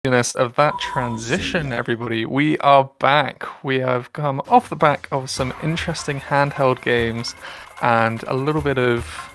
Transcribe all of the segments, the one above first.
Of that transition, everybody, we are back. We have come off the back of some interesting handheld games and a little bit of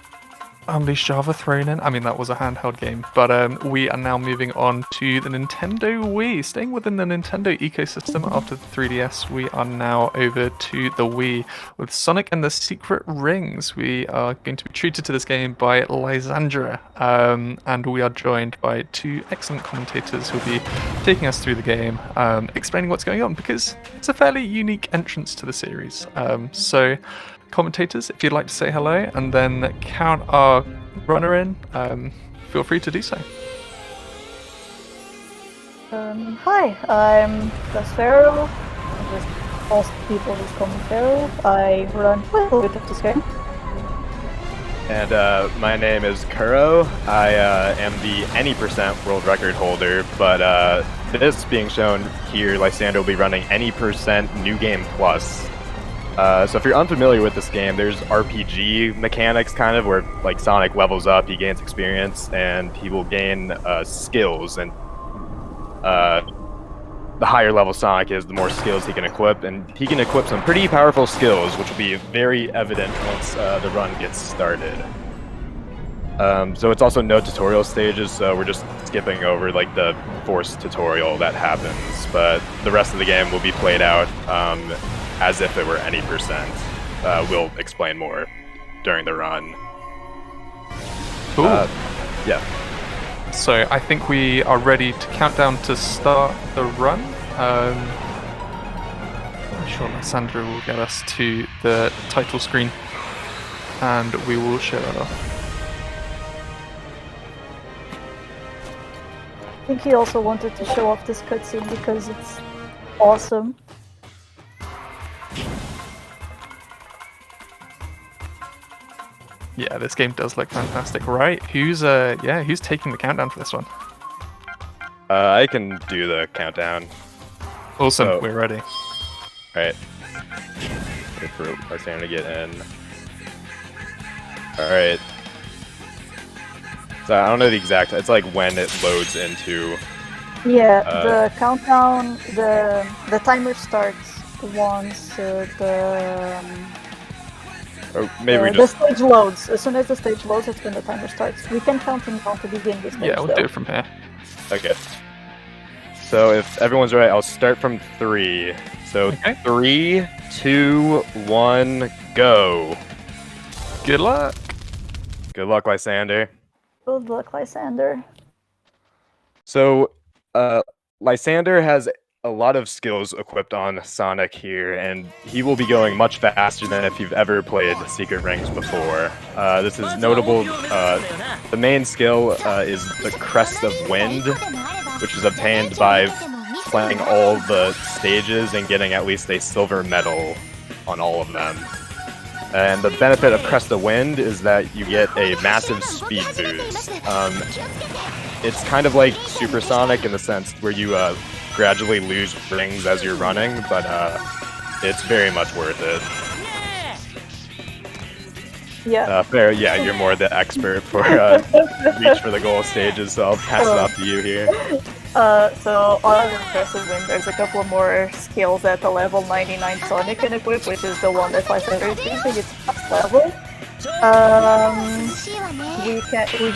Unleashed Java thrown in. I mean, that was a handheld game, but we are now moving on to the Nintendo Wii. Staying within the Nintendo ecosystem after the 3DS, we are now over to the Wii with Sonic and the Secret Rings. We are going to be treated to this game by Lysandra, and we are joined by two excellent commentators who will be taking us through the game, explaining what's going on, because it's a fairly unique entrance to the series. Commentators, if you'd like to say hello and then count our runner in, feel free to do so. Hi, I'm Gus Farrell. Just most people just call me Farrell. I run a little bit of this game. And my name is Kuro. I am the any percent world record holder, but this being shown here, Lysandra will be running any percent New Game Plus. So if you're unfamiliar with this game, there's RPG mechanics kind of where like Sonic levels up, he gains experience, and he will gain skills. And the higher level Sonic is, the more skills he can equip, and he can equip some pretty powerful skills, which will be very evident once the run gets started. So it's also no tutorial stages, so we're just skipping over like the forced tutorial that happens, but the rest of the game will be played out as if it were any percent. We'll explain more during the run. Cool. Yeah. So I think we are ready to count down to start the run. I'm sure Lysandra will get us to the title screen and we will show that off. I think he also wanted to show off this cutscene because it's awesome. Yeah, this game does look fantastic, right? Who's taking the countdown for this one? I can do the countdown. Awesome, So- we're ready. Alright. Wait for Lysandra to get in. Alright. So I don't know the exact, it's like when it loads into... Yeah, the countdown, the timer starts once Or maybe we the just... stage loads. As soon as the stage loads, that's when the timer starts. We can count him down to begin the stage. Yeah, we'll do it from here. Okay. So if everyone's ready, I'll start from 3. So Okay. 3, 2, 1, go. Good luck! Good luck, Lysander. Good luck, Lysander. So, Lysander has a lot of skills equipped on Sonic here, and he will be going much faster than if you've ever played Secret Rings before. This is notable. The main skill is the Crest of Wind, which is obtained by playing all the stages and getting at least a silver medal on all of them. And the benefit of Crest of Wind is that you get a massive speed boost. It's kind of like Supersonic in the sense where you gradually lose rings as you're running, but it's very much worth it. Yeah. Fair, yeah, you're more the expert for reach for the goal stages, so I'll pass it off to you here. So on Impressive Wind, there's a couple more skills at the level 99 Sonic can equip, which is the one that Lysander is using. It's top level. We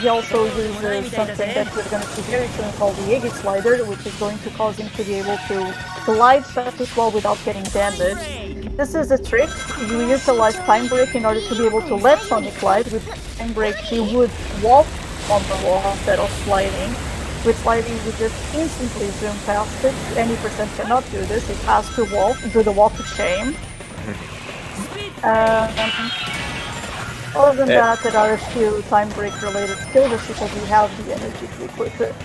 also use something that we're going to see very soon called the Iggy Slider, which is going to cause him to be able to glide past this wall without getting damaged. This is a trick. You utilize Time Break in order to be able to let Sonic glide. With Time Break, he would walk on the wall instead of sliding. With sliding, you just instantly zoom past it. Any percent cannot do this. It has to do the walk of shame. Other than that, there are a few Time Break related skills just because we have the energy to equip it.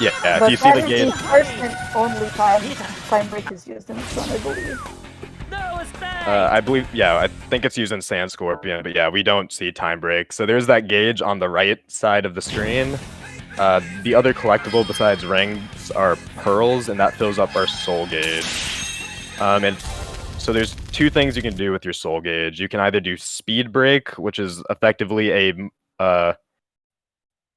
Yeah, But if you see that the is game... the first and only time Break is used in this one, I believe. I believe, yeah, I think it's used in Sand Scorpion, but yeah, we don't see Time Break. So there's that gauge on the right side of the screen. The other collectible besides rings are pearls, and that fills up our soul gauge. And so there's two things you can do with your soul gauge. You can either do Speed Break, which is effectively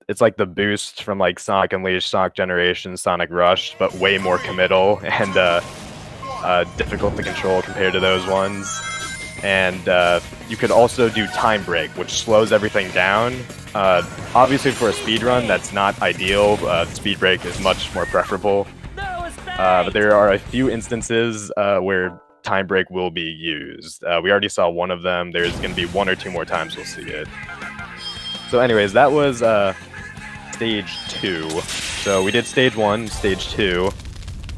it's like the boost from like Sonic Unleashed, Sonic Generations, Sonic Rush, but way more committal and difficult to control compared to those ones. And you could also do Time Break, which slows everything down. Obviously, for a speedrun, that's not ideal. Speed Break is much more preferable. But there are a few instances where Time Break will be used. We already saw one of them. There's going to be 1 or 2 more times we'll see it. So anyways, that was stage 2. So we did stage 1, stage 2,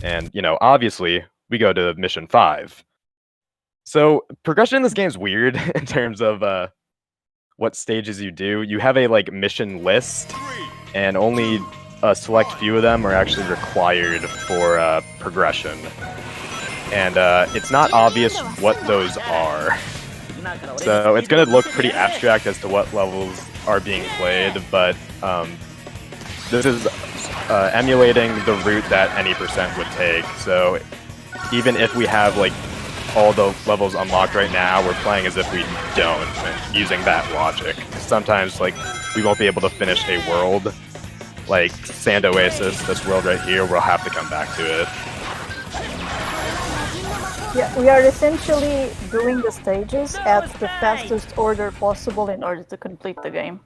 and, you know, obviously, we go to mission 5. So progression in this game is weird in terms of what stages you do. You have a like mission list, and only a select few of them are actually required for progression. And it's not obvious what those are. So it's going to look pretty abstract as to what levels are being played, but this is emulating the route that any percent would take. So even if we have like all the levels unlocked right now, we're playing as if we don't, and using that logic. Sometimes like we won't be able to finish a world, like Sand Oasis, this world right here, we'll have to come back to it. Yeah, we are essentially doing the stages at the fastest order possible in order to complete the game.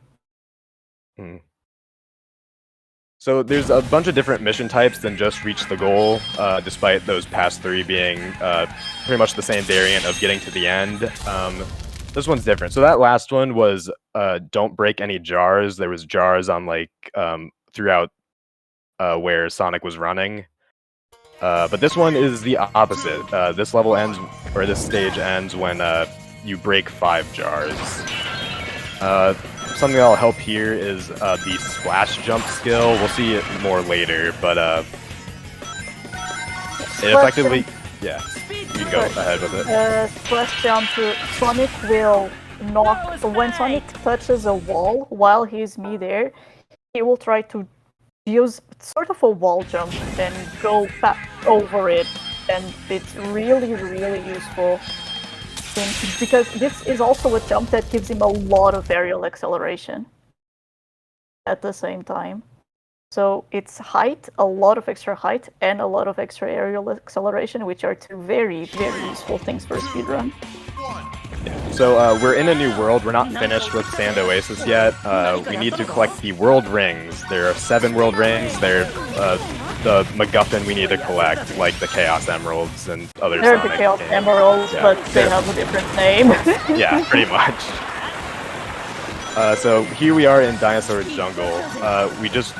So there's a bunch of different mission types than just reach the goal, despite those past 3 being pretty much the same variant of getting to the end. This one's different. So that last one was don't break any jars. There was jars on like throughout where Sonic was running. But this one is the opposite. This level ends, or this stage ends when you break 5 jars. Something that'll help here is the splash jump skill. We'll see it more later, but it effectively, yeah, you can go ahead with it. Splash jump, Sonic will knock, when Sonic touches a wall while he's midair, he will try to use sort of a wall jump and go back over it, and it's really, really useful. Because this is also a jump that gives him a lot of aerial acceleration at the same time. So it's height, a lot of extra height, and a lot of extra aerial acceleration, which are 2 very, very useful things for a speedrun. So we're in a new world. We're not finished with Sand Oasis yet. We need to collect the world rings. There are 7 world rings. They're the MacGuffin we need to collect, like the Chaos Emeralds and other They're Sonic the Chaos games. Emeralds, Yeah. but they have a different name. Yeah, pretty much. So here we are in Dinosaur Jungle. We just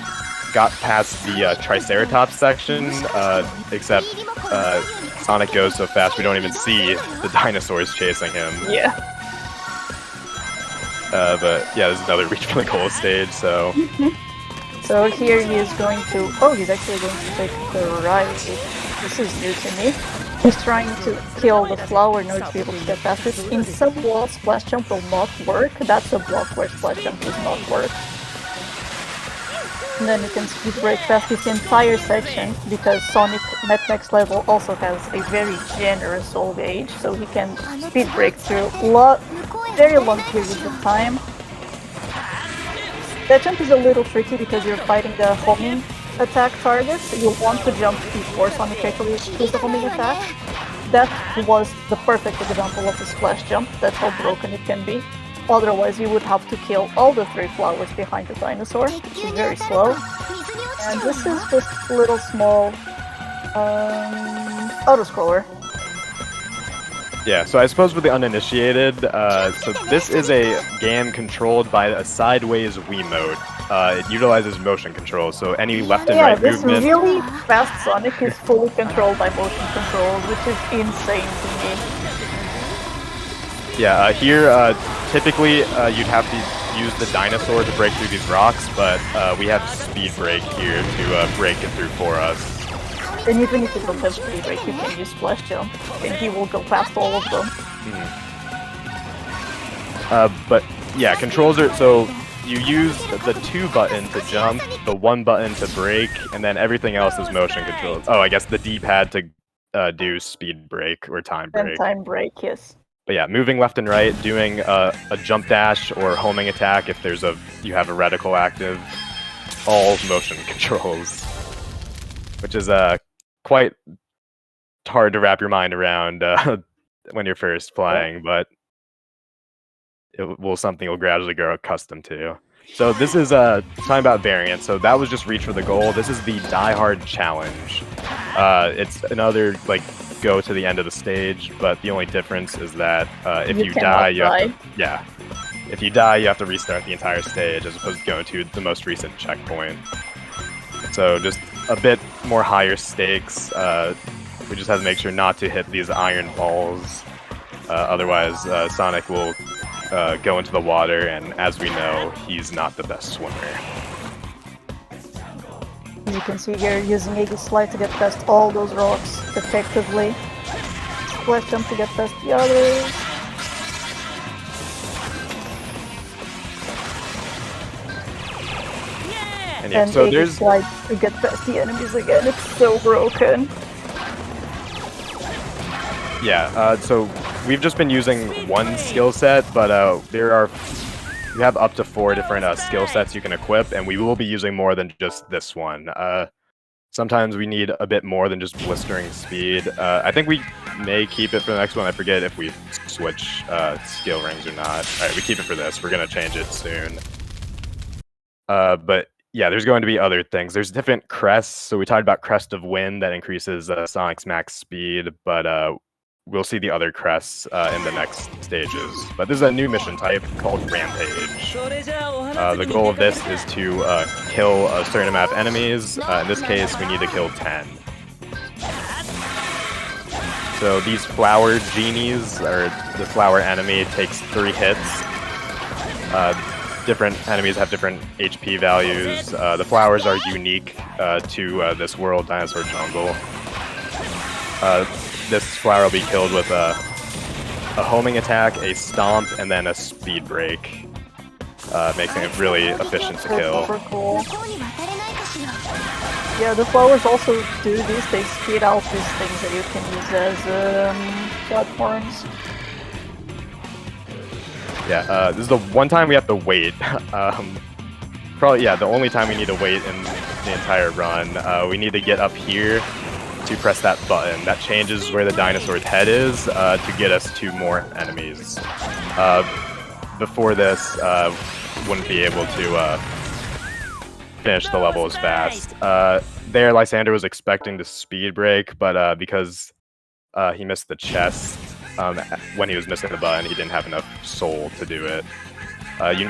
got past the Triceratops section, except Sonic goes so fast we don't even see the dinosaurs chasing him. Yeah. But yeah, there's another reach for the goal stage, so... So here he is going to... Oh, he's actually going to take the right. This is new to me. He's trying to kill the flower in order to be able to get past it. In some walls, Splash Jump will not work. That's a block where Splash Jump does not work. And then you can speed break past this entire section, because Sonic at next level also has a very generous soul gauge, so he can speed break through very long periods of time. That jump is a little tricky because you're fighting the homing attack targets. You'll want to jump before Sonic actually does the homing attack. That was the perfect example of a splash jump. That's how broken it can be. Otherwise, you would have to kill all the 3 flowers behind the dinosaur, which is very slow. And this is just a little small auto-scroller. Yeah, so I suppose for the uninitiated, so this is a game controlled by a sideways Wiimote. It utilizes motion control, so any left and right movement... Yeah, this really fast Sonic is fully controlled by motion control, which is insane to me. Yeah, here, typically, you'd have to use the dinosaur to break through these rocks, but we have Speed Break here to break it through for us. And even if you don't have Speed Break, you can use Splash Jump, and he will go past all of them. But yeah, controls are... So you use the 2 button to jump, the 1 button to break, and then everything else is motion controls. Oh, I guess the D-pad to do Speed Break or Time Break. And Time Break, yes. But yeah, moving left and right, doing a jump dash or homing attack if you have a reticle active. all motion controls, which is quite hard to wrap your mind around when you're first playing, but it will something you'll gradually grow accustomed to. So this is talking about variants. So that was just reach for the goal. This is the Die Hard challenge. It's another like go to the end of the stage, but the only difference is that if you die, you have to, yeah. If you die, you have to restart the entire stage as opposed to going to the most recent checkpoint. So just a bit more higher stakes. We just have to make sure not to hit these iron balls. Otherwise, Sonic will go into the water, and as we know, he's not the best swimmer. As you can see here, using Aegis Slide to get past all those rocks effectively. Splash Jump to get past the others. And yeah, so Aegis there's Slide to get past the enemies again. It's so broken. yeah. So we've just been using one skill set, but we have up to 4 different skill sets you can equip, and we will be using more than just this one. Sometimes we need a bit more than just blistering speed. I think we may keep it for the next one. I forget if we switch skill rings or not. Alright, we keep it for this. We're gonna change it soon. But yeah, there's going to be other things. There's different crests. So we talked about Crest of Wind that increases Sonic's max speed, but we'll see the other crests in the next stages. But this is a new mission type called Rampage. The goal of this is to kill a certain amount of enemies. In this case, we need to kill 10. So these flower genies, or the flower enemy, takes 3 hits. Different enemies have different HP values. The flowers are unique to this world, Dinosaur Jungle. This flower will be killed with a homing attack, a stomp, and then a speed break, making it really efficient to kill. Super cool. Yeah, the flowers also do this. They speed out these things that you can use as platforms. Yeah, this is the one time we have to wait. Probably, yeah, the only time we need to wait in the entire run. We need to get up here to press that button. That changes where the dinosaur's head is to get us to more enemies. Before this, wouldn't be able to finish the level as fast. There, Lysander was expecting the speed break, but because he missed the chest, when he was missing the button, he didn't have enough soul to do it.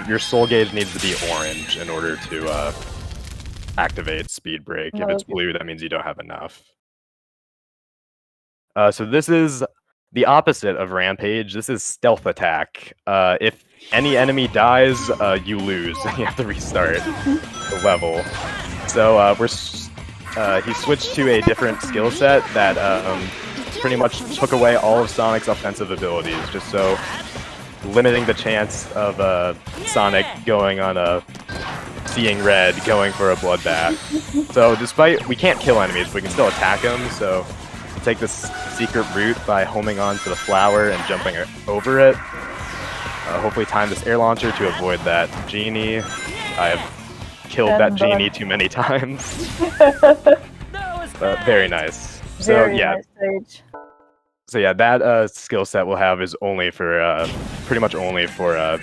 Your soul gauge needs to be orange in order to activate speed break. If it's blue, that means you don't have enough. So this is the opposite of Rampage. This is Stealth Attack. If any enemy dies, you lose. You have to restart the level. So he switched to a different skill set that pretty much took away all of Sonic's offensive abilities, just so limiting the chance of Sonic going on a seeing red, going for a bloodbath. So despite we can't kill enemies, but we can still attack them. So we'll take this secret route by homing on to the flower and jumping over it. Hopefully time this air launcher to avoid that genie. I have killed that genie too many times. Very nice. So yeah. Nice stage. So yeah, that skill set we'll have is only for pretty much only for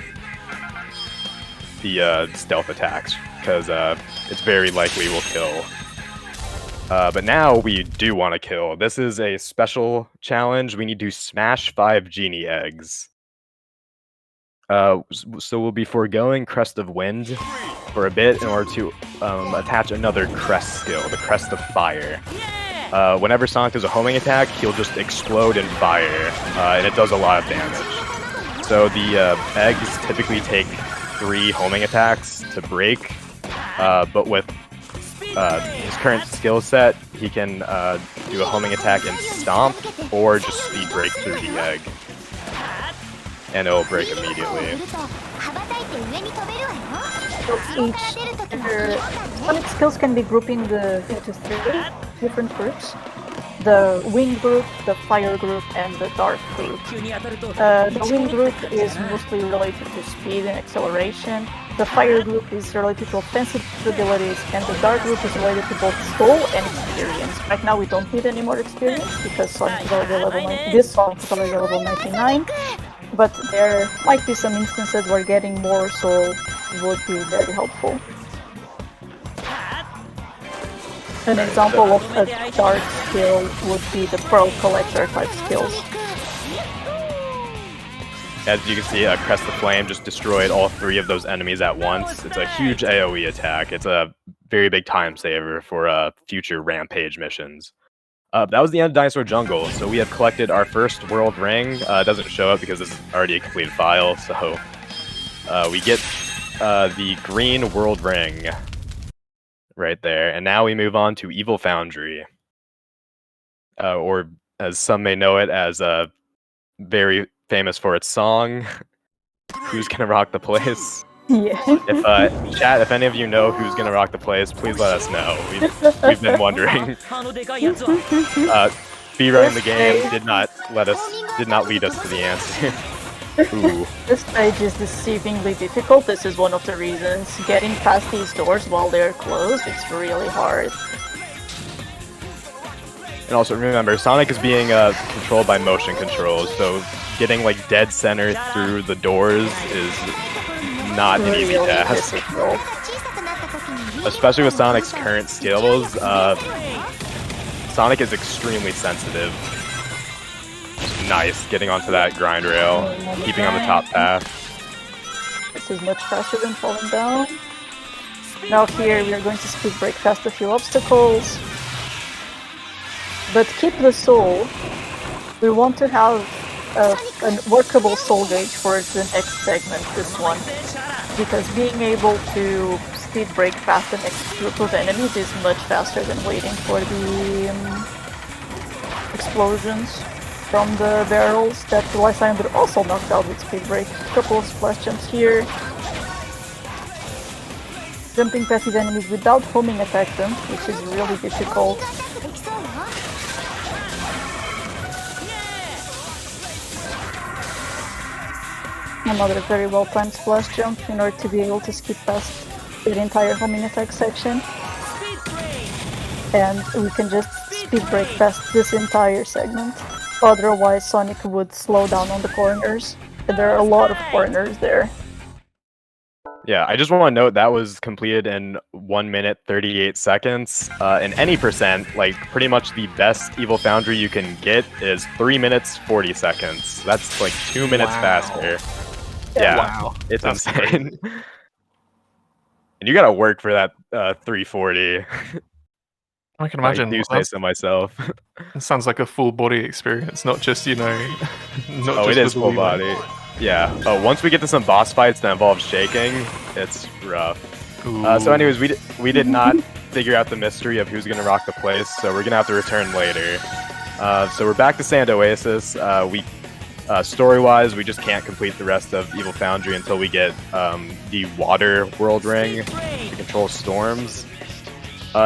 the stealth attacks, because it's very likely we'll kill. But now we do want to kill. This is a special challenge. We need to smash 5 genie eggs. So we'll be foregoing Crest of Wind for a bit in order to attach another crest skill, the Crest of Fire. Whenever Sonic does a homing attack, he'll just explode and fire, and it does a lot of damage. So the eggs typically take 3 homing attacks to break, but with his current skill set, he can do a homing attack and stomp, or just speed break through the egg, and it'll break immediately. So Sonic skills can be grouping into 3 different groups. the wind group, the fire group, and the dark group. The wind group is mostly related to speed and acceleration. The fire group is related to offensive abilities, and the dark group is related to both skill and experience. Right now we don't need any more experience because Sonic is already level 9. This Sonic is already level 99. But there might be some instances where getting more soul would be very helpful. An example of a dark skill would be the Pearl Collector type skills. As you can see, Crest the Flame just destroyed all 3 of those enemies at once. It's a huge AoE attack. It's a very big time saver for future Rampage missions. That was the end of Dinosaur Jungle, so we have collected our first World Ring. It doesn't show up because this is already a completed file, so we get the green World Ring right there. And now we move on to Evil Foundry, or as some may know it as very famous for its song, Who's Gonna Rock the Place? Yeah. If chat, if any of you know who's gonna rock the place, please let us know. We've been wondering. Speedrunning the game did not lead us to the answer. Ooh. This stage is deceivingly difficult. This is one of the reasons. Getting past these doors while they're closed, it's really hard. And also remember, Sonic is being controlled by motion controls, so getting like dead center through the doors is not an easy task. Difficult. Especially with Sonic's current skills, Sonic is extremely sensitive. Nice, getting onto that grind rail, keeping on the top path. This is much faster than falling down. Now here we are going to speed break past a few obstacles. But keep the soul. We want to have a workable soul gauge for the next segment, this one. Because being able to speed break past the next group of enemies is much faster than waiting for the explosions from the barrels that Lysander also knocked out with speed break. A couple of splash jumps here. Jumping past these enemies without homing attack them, which is really difficult. Another very well timed splash jump in order to be able to skip past the entire homing attack section. And we can just speed break past this entire segment. Otherwise Sonic would slow down on the corners. And there are a lot of corners there. Yeah, I just want to note that was completed in 1 minute 38 seconds. In any percent, like pretty much the best Evil Foundry you can get is 3 minutes 40 seconds. That's like 2 minutes faster. Yeah, Wow. it's That's insane. And you gotta work for that 340. I can I imagine. do say so myself. It sounds like a full body experience, not just, not Oh, just it is with full the Wii. body. Yeah. Once we get to some boss fights that involve shaking, it's rough. So anyways, we did not figure out the mystery of who's gonna rock the place, so we're gonna have to return later. So we're back to Sand Oasis. Story-wise, we just can't complete the rest of Evil Foundry until we get the Water World Ring to control storms.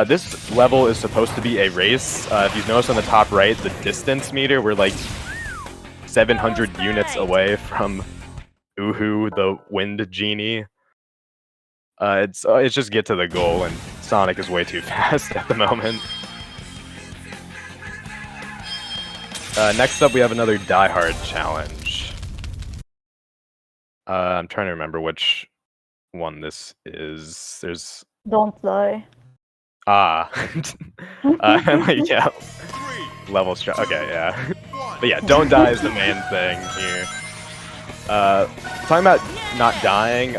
This level is supposed to be a race. If you notice on the top right, the distance meter, we're like 700 units away from Uhu, the Wind Genie. It's just get to the goal, and Sonic is way too fast at the moment. Next up, we have another Die Hard challenge. I'm trying to remember which one this is. There's... Don't die. Yeah. Level okay, yeah. But yeah, don't die is the main thing here. Talking about not dying,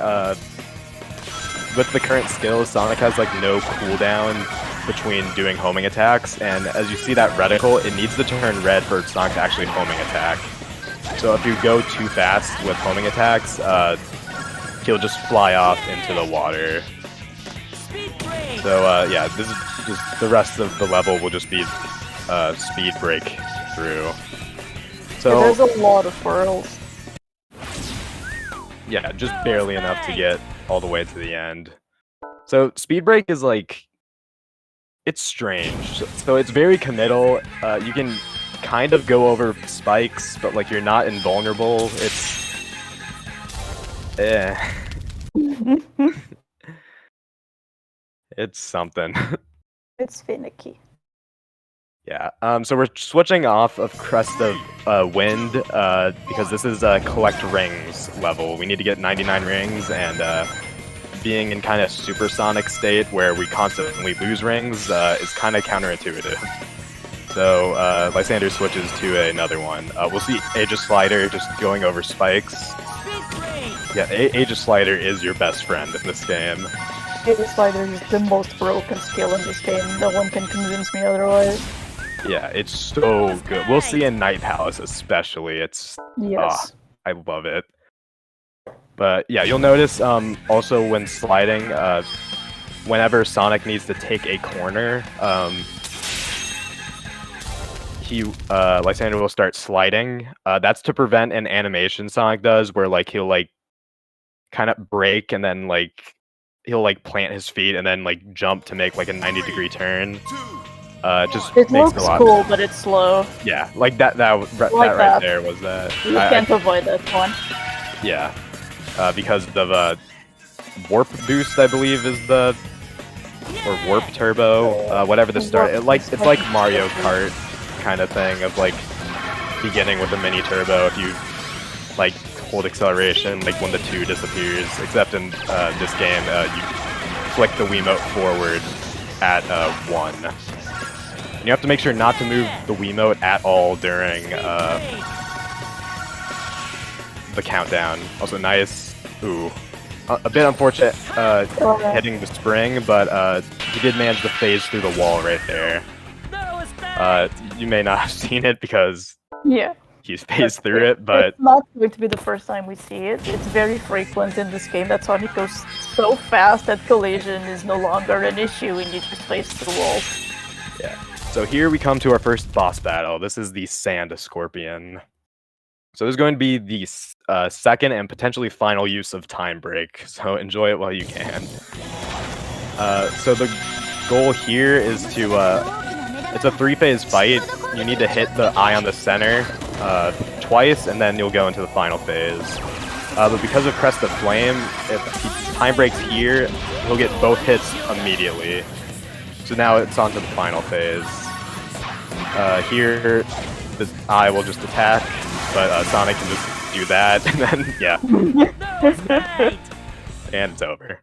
with the current skills, Sonic has like no cooldown between doing homing attacks, and as you see that reticle, it needs to turn red for Sonic to actually homing attack. So if you go too fast with homing attacks, he'll just fly off into the water. So yeah, this is just the rest of the level will just be speed break through. So there's a lot of pearls. Yeah, just barely enough to get all the way to the end. So speed break is like It's strange. So it's very committal. You can kind of go over spikes, but like you're not invulnerable. It's it's something. It's finicky. Yeah. So we're switching off of Crest of Wind because this is a collect rings level. We need to get 99 rings, and being in kind of supersonic state where we constantly lose rings is kind of counterintuitive. So Lysander switches to another one. We'll see Aegis Slider just going over spikes. Yeah, Aegis Slider is your best friend in this game. Aegis Slider is the most broken skill in this game. No one can convince me otherwise. Yeah, it's so good. We'll see in Night Palace especially. It's Yes. I love it. But yeah, you'll notice also when sliding, whenever Sonic needs to take a corner, Lysander will start sliding. That's to prevent an animation Sonic does, where like he'll like kind of break and then like he'll like plant his feet and then like jump to make like a 90-degree turn. Just It makes looks a lot. cool, but it's slow. Yeah, like that right that. there was that. You can't avoid that one. Yeah, because of warp boost, I believe is the or warp turbo, whatever the start. It's like Mario Kart kind of thing of like beginning with a mini turbo if you like hold acceleration, like when the 2 disappears. Except in this game, you flick the Wiimote forward at 1. And you have to make sure not to move the Wiimote at all during the countdown. Also nice. Ooh. A bit unfortunate hitting the spring, but he did manage to phase through the wall right there. You may not have seen it because Yeah. he's phased through it, but It's not going to be the first time we see it. It's very frequent in this game that Sonic goes so fast that collision is no longer an issue and you just face the wall. yeah. So here we come to our first boss battle. This is the Sand Scorpion. So this is going to be the second and potentially final use of Time Break, so enjoy it while you can. So the goal here is to, it's a 3-phase fight. You need to hit the eye on the center twice, and then you'll go into the final phase. But because of Crest of Flame, if he Time Breaks here, he'll get both hits immediately. So now it's on to the final phase. Here, the eye will just attack, but Sonic can just do that, and then, yeah. And it's over.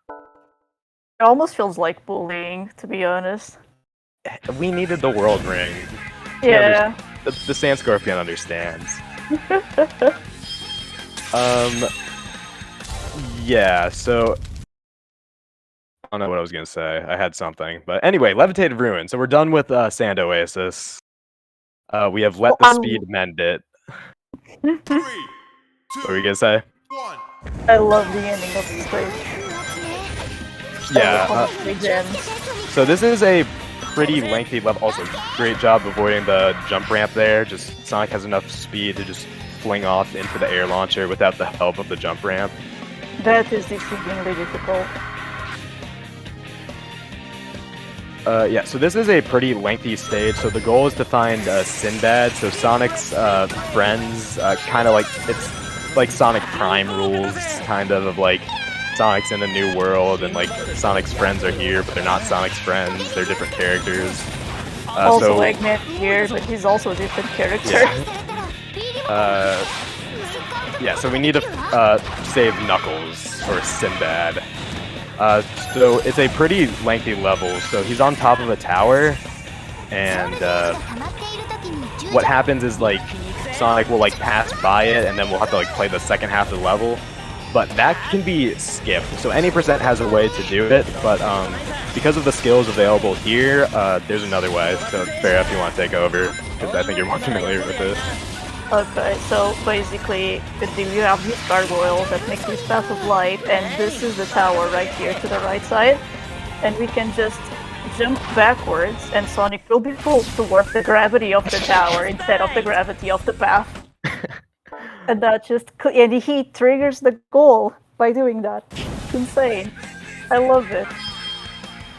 It almost feels like bullying, to be honest. We needed the World Ring. Yeah. The Sand Scorpion understands. Yeah, so... I don't know what I was going to say. I had something. But anyway, Levitated Ruin. So we're done with Sand Oasis. We have Let the Speed mend it. 3, 2, What were you going to say? 1. I love the ending of the stage. Yeah. Gems. So this is a pretty lengthy level. Also, great job avoiding the jump ramp there. Just Sonic has enough speed to just fling off into the air launcher without the help of the jump ramp. That is exceedingly difficult. Yeah, so this is a pretty lengthy stage. So the goal is to find Sinbad. So Sonic's friends, kind of like it's like Sonic Prime rules, kind of like Sonic's in a new world, and like Sonic's friends are here, but they're not Sonic's friends. They're different characters. Also, so Eggman here, but he's also a different character. yeah, so we need to save Knuckles or Sinbad. So it's a pretty lengthy level. So he's on top of a tower, and what happens is like Sonic will like pass by it, and then we'll have to like play the second half of the level. But that can be skipped. So any percent has a way to do it, but because of the skills available here, there's another way. So Farrah, if you want to take over, because I think you're more familiar with this. Okay, so basically, you have these gargoyles that make this path of light, and this is the tower right here to the right side, and we can just jump backwards, and Sonic will be pulled towards the gravity of the tower instead of the gravity of the path. And that just, and he triggers the goal by doing that. It's insane. I love it.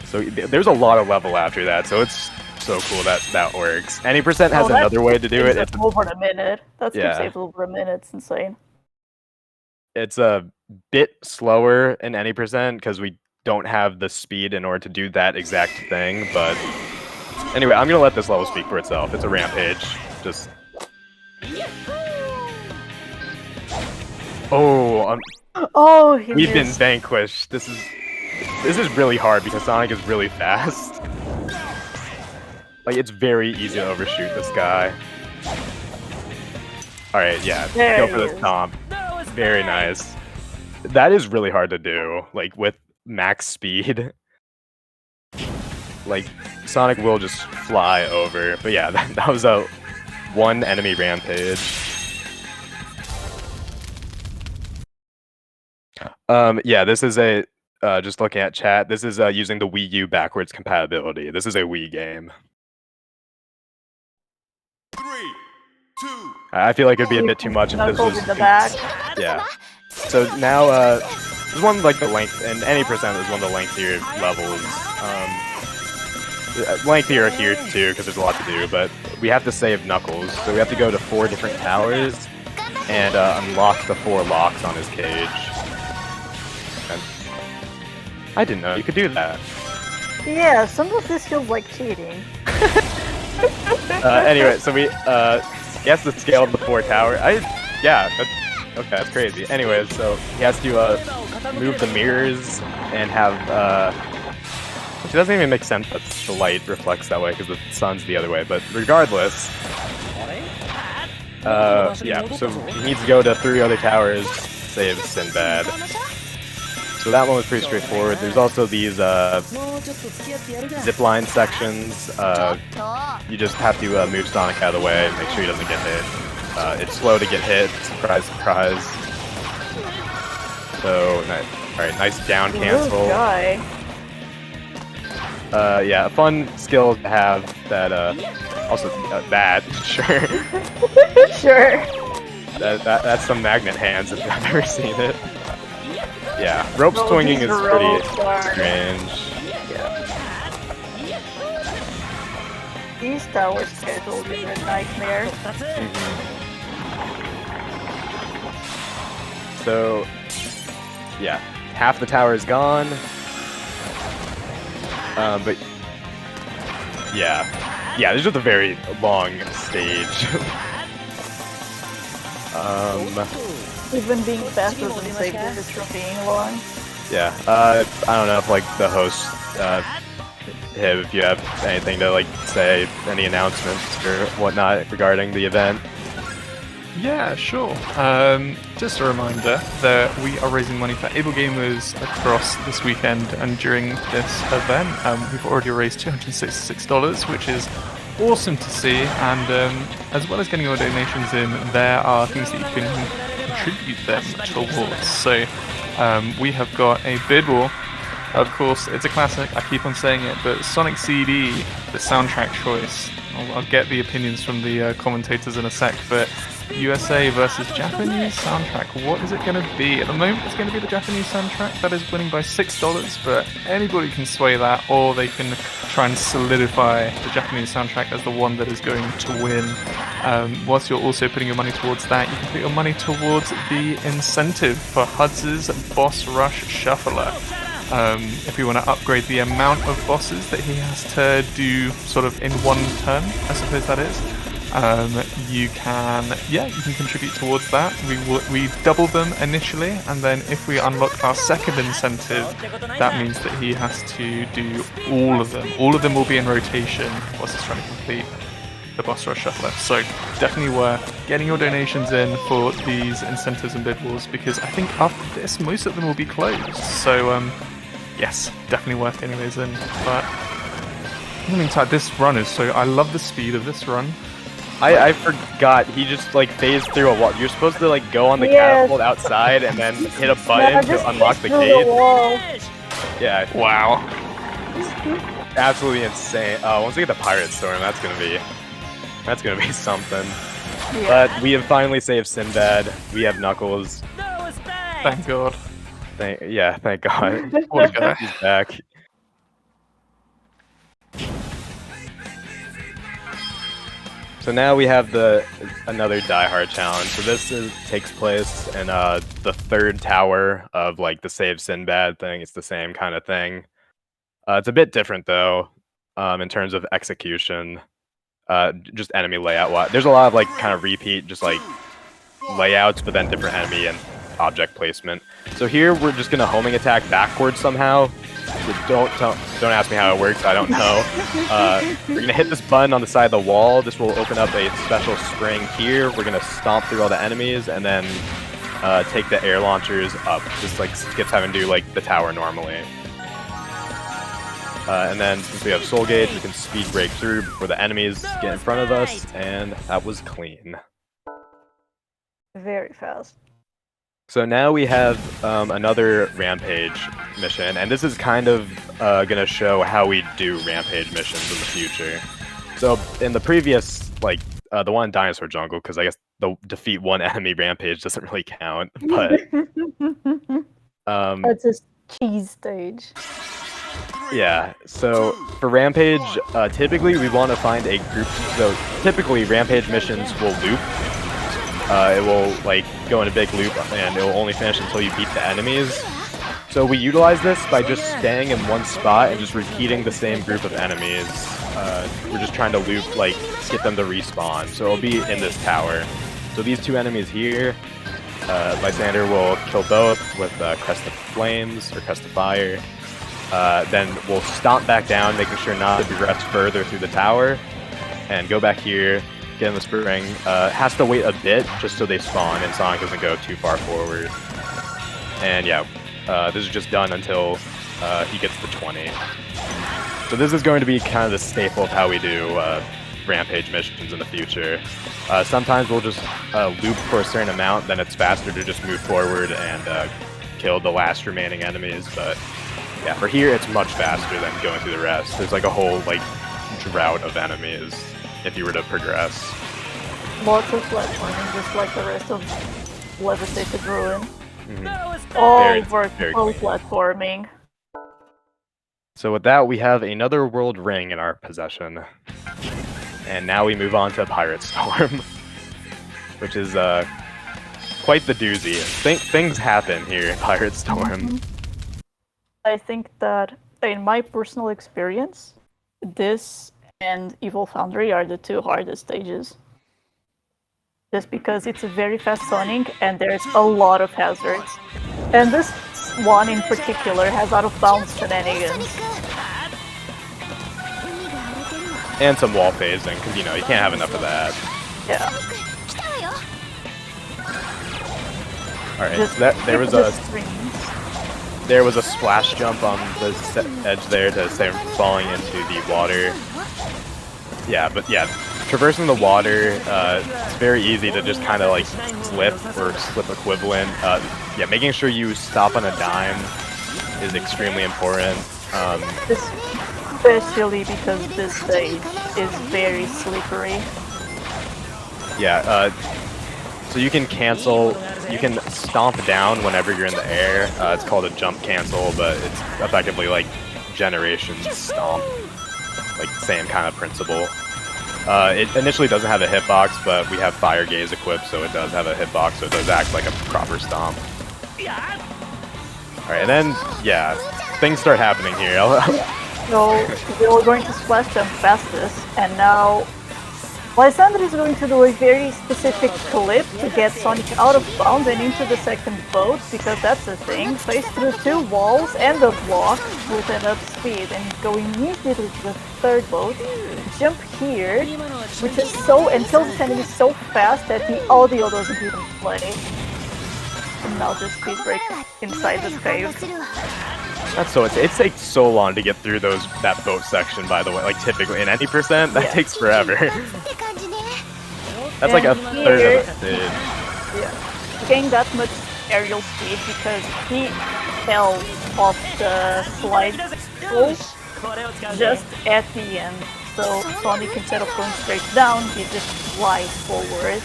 So there's a lot of level after that, so it's so cool that that works. Any percent has Oh, that another way to do it. takes It's over a minute. That Yeah. takes over a minute. It's insane. it's a bit slower in any percent because we don't have the speed in order to do that exact thing. But anyway, I'm gonna let this level speak for itself. It's a rampage. Just oh, Oh, he we've been missed. vanquished. This is really hard because Sonic is really fast. Like it's very easy to overshoot this guy. All right, yeah, There go he for this is. stomp. Very nice. That is really hard to do, like with max speed. Like Sonic will just fly over. But yeah, that was a one enemy rampage. Yeah, this is a just looking at chat. This is using the Wii U backwards compatibility. This is a Wii game. 3, 2, I feel like it'd be a bit too much if this Knuckles was in the back. Yeah. So now, this one like the length, and any percent is one of the lengthier levels. Lengthier here too, because there's a lot to do. But we have to save Knuckles, so we have to go to 4 different towers and unlock the 4 locks on his cage. And I didn't know you could do that. Yeah, some of this feels like cheating. Anyway, so we guess the scale of the 4 tower. Yeah, okay, that's crazy. Anyways, so he has to move the mirrors and have which doesn't even make sense that the light reflects that way because the sun's the other way. But regardless, yeah. So he needs to go to 3 other towers, save Sinbad. So that one was pretty straightforward. There's also these zipline sections. You just have to move Sonic out of the way and make sure he doesn't get hit. It's slow to get hit. Surprise, surprise. So, alright, nice down Good cancel. guy. Yeah, a fun skill to have that, also, that, sure. Sure. That's some magnet hands if I've ever seen it. Yeah, rope Oh, swinging these is pretty ropes are- strange. Yeah. These tower schedules are a nightmare. So, yeah, half the tower is gone. But yeah, this is just a very long stage. Even being faster than Sega is from being long. Yeah, I don't know if like the host, Hib, if you have anything to like say, any announcements or whatnot regarding the event. Yeah, sure. Just a reminder that we are raising money for able gamers across this weekend, and during this event, we've already raised $266, which is awesome to see. And as well as getting your donations in, there are things that you can contribute them towards. So we have got a bid war. Of course, it's a classic. I keep on saying it, but Sonic CD, the soundtrack choice. I'll get the opinions from the commentators in a sec, but USA versus Japanese soundtrack. What is it going to be? At the moment, it's going to be the Japanese soundtrack that is winning by $6, but anybody can sway that, or they can try and solidify the Japanese soundtrack as the one that is going to win. Whilst you're also putting your money towards that, you can put your money towards the incentive for Hudz's Boss Rush Shuffler. If you want to upgrade the amount of bosses that he has to do sort of in one turn, I suppose that is, you can contribute towards that. We double them initially, and then if we unlock our second incentive, that means that he has to do all of them. All of them will be in rotation whilst he's trying to complete the Boss Rush Shuffler. So definitely worth getting your donations in for these incentives and bid wars, because I think after this, most of them will be closed. So yes, definitely worth getting those in. But in the meantime, this run is so... I love the speed of this run. I forgot, he just like phased through a wall. You're supposed to like go on the Yes. catapult outside and then hit a button just to unlock the through gate. wall. Yeah, Wow. absolutely insane. Once we get the Pirate Storm, that's gonna be something. Yeah. But we have finally saved Sinbad. We have Knuckles. Thank God. Thank God. What a guy. He's back. So now we have another Die Hard challenge. So this takes place in the third tower of like the Save Sinbad thing. It's the same kind of thing. It's a bit different though, in terms of execution. Just enemy layout. There's a lot of like kind of repeat, just like layouts, but then different enemy and object placement. So here we're just gonna homing attack backwards somehow. Don't ask me how it works. I don't know. We're gonna hit this button on the side of the wall. This will open up a special spring here. We're gonna stomp through all the enemies and then take the air launchers up, just like Skip's having to do like the tower normally. And then since we have Soul Gauge, we can speed break through before the enemies get in front of us, and that was clean. Very fast. So now we have another Rampage mission, and this is kind of going to show how we do Rampage missions in the future. So in the previous, like, the one in Dinosaur Jungle, because I guess the defeat one enemy Rampage doesn't really count, but... That's a cheese stage. Yeah, so for Rampage, typically we want to find a group, so typically Rampage missions will loop. It will like go in a big loop and it will only finish until you beat the enemies. So we utilize this by just staying in one spot and just repeating the same group of enemies. We're just trying to loop, like, get them to respawn. So it'll be in this tower. So these two enemies here, Lysander will kill both with Crest of Flames or Crest of Fire. Then we'll stomp back down, making sure not to progress further through the tower, and go back here, get in the spring. Has to wait a bit just so they spawn and Sonic doesn't go too far forward. And yeah, this is just done until he gets to 20. So this is going to be kind of the staple of how we do Rampage missions in the future. Sometimes we'll just loop for a certain amount, then it's faster to just move forward and kill the last remaining enemies, but yeah, for here it's much faster than going through the rest. There's like a whole like drought of enemies if you were to progress. Lots of platforming, just like the rest of Levistated Ruin. Mm-hmm. All very vertical clean. platforming. So with that, we have another world ring in our possession. And now we move on to Pirate Storm, which is quite the doozy. Things happen here in Pirate Storm. I think that, in my personal experience, this and Evil Foundry are the two hardest stages. Just because it's a very fast Sonic and there's a lot of hazards. And this one in particular has out of bounds shenanigans. And some wall phasing, because you know, you can't have enough of that. Yeah. Alright, so there was a splash jump on the edge there to save him from falling into the water. Yeah, but yeah, traversing the water, it's very easy to just kind of like slip or slip equivalent. Yeah, making sure you stop on a dime is extremely important. Especially because this stage is very slippery. Yeah, so you can cancel, you can stomp down whenever you're in the air. It's called a jump cancel, but it's effectively like Generation Stomp. Like, same kind of principle. It initially doesn't have a hitbox, but we have Fire Gaze equipped, so it does have a hitbox, so it does act like a proper stomp. Alright, and then, yeah, things start happening here. So, we were going to splash jump fastest, and now Lysander is going to do a very specific clip to get Sonic out of bounds and into the second boat, because that's the thing. Face through two walls and a block with enough speed, and go immediately to the third boat. Jump here, which is so, and kills this enemy so fast that the audio doesn't even play. And now just speed break inside this cave. That's so, it takes so long to get through that boat section, by the way. Like, typically, in any percent, that takes forever. That's like a third of a stage. Yeah. Gain that much aerial speed because he fell off the slide just at the end. So Sonic, instead of going straight down, he just flies forward.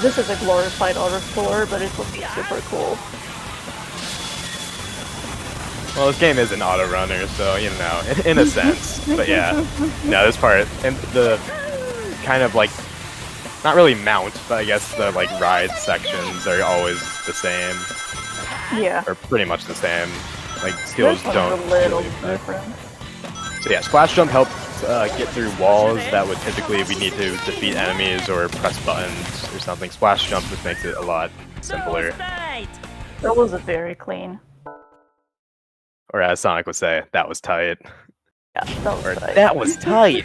This is a glorified autoscorer, but it would be super cool. Well, this game is an auto runner, so you know, in a sense. But yeah, no, this part and the kind of like not really mount, but I guess the like ride sections are always the same, Yeah. or pretty much the same. Like skills This one's don't a little really affect. different. So yeah, splash jump helps get through walls that would typically we need to defeat enemies or press buttons or something. Splash jump just makes it a lot simpler. That was a very clean. Or as Sonic would say, that was tight. Yeah, that was Or tight. that was tight.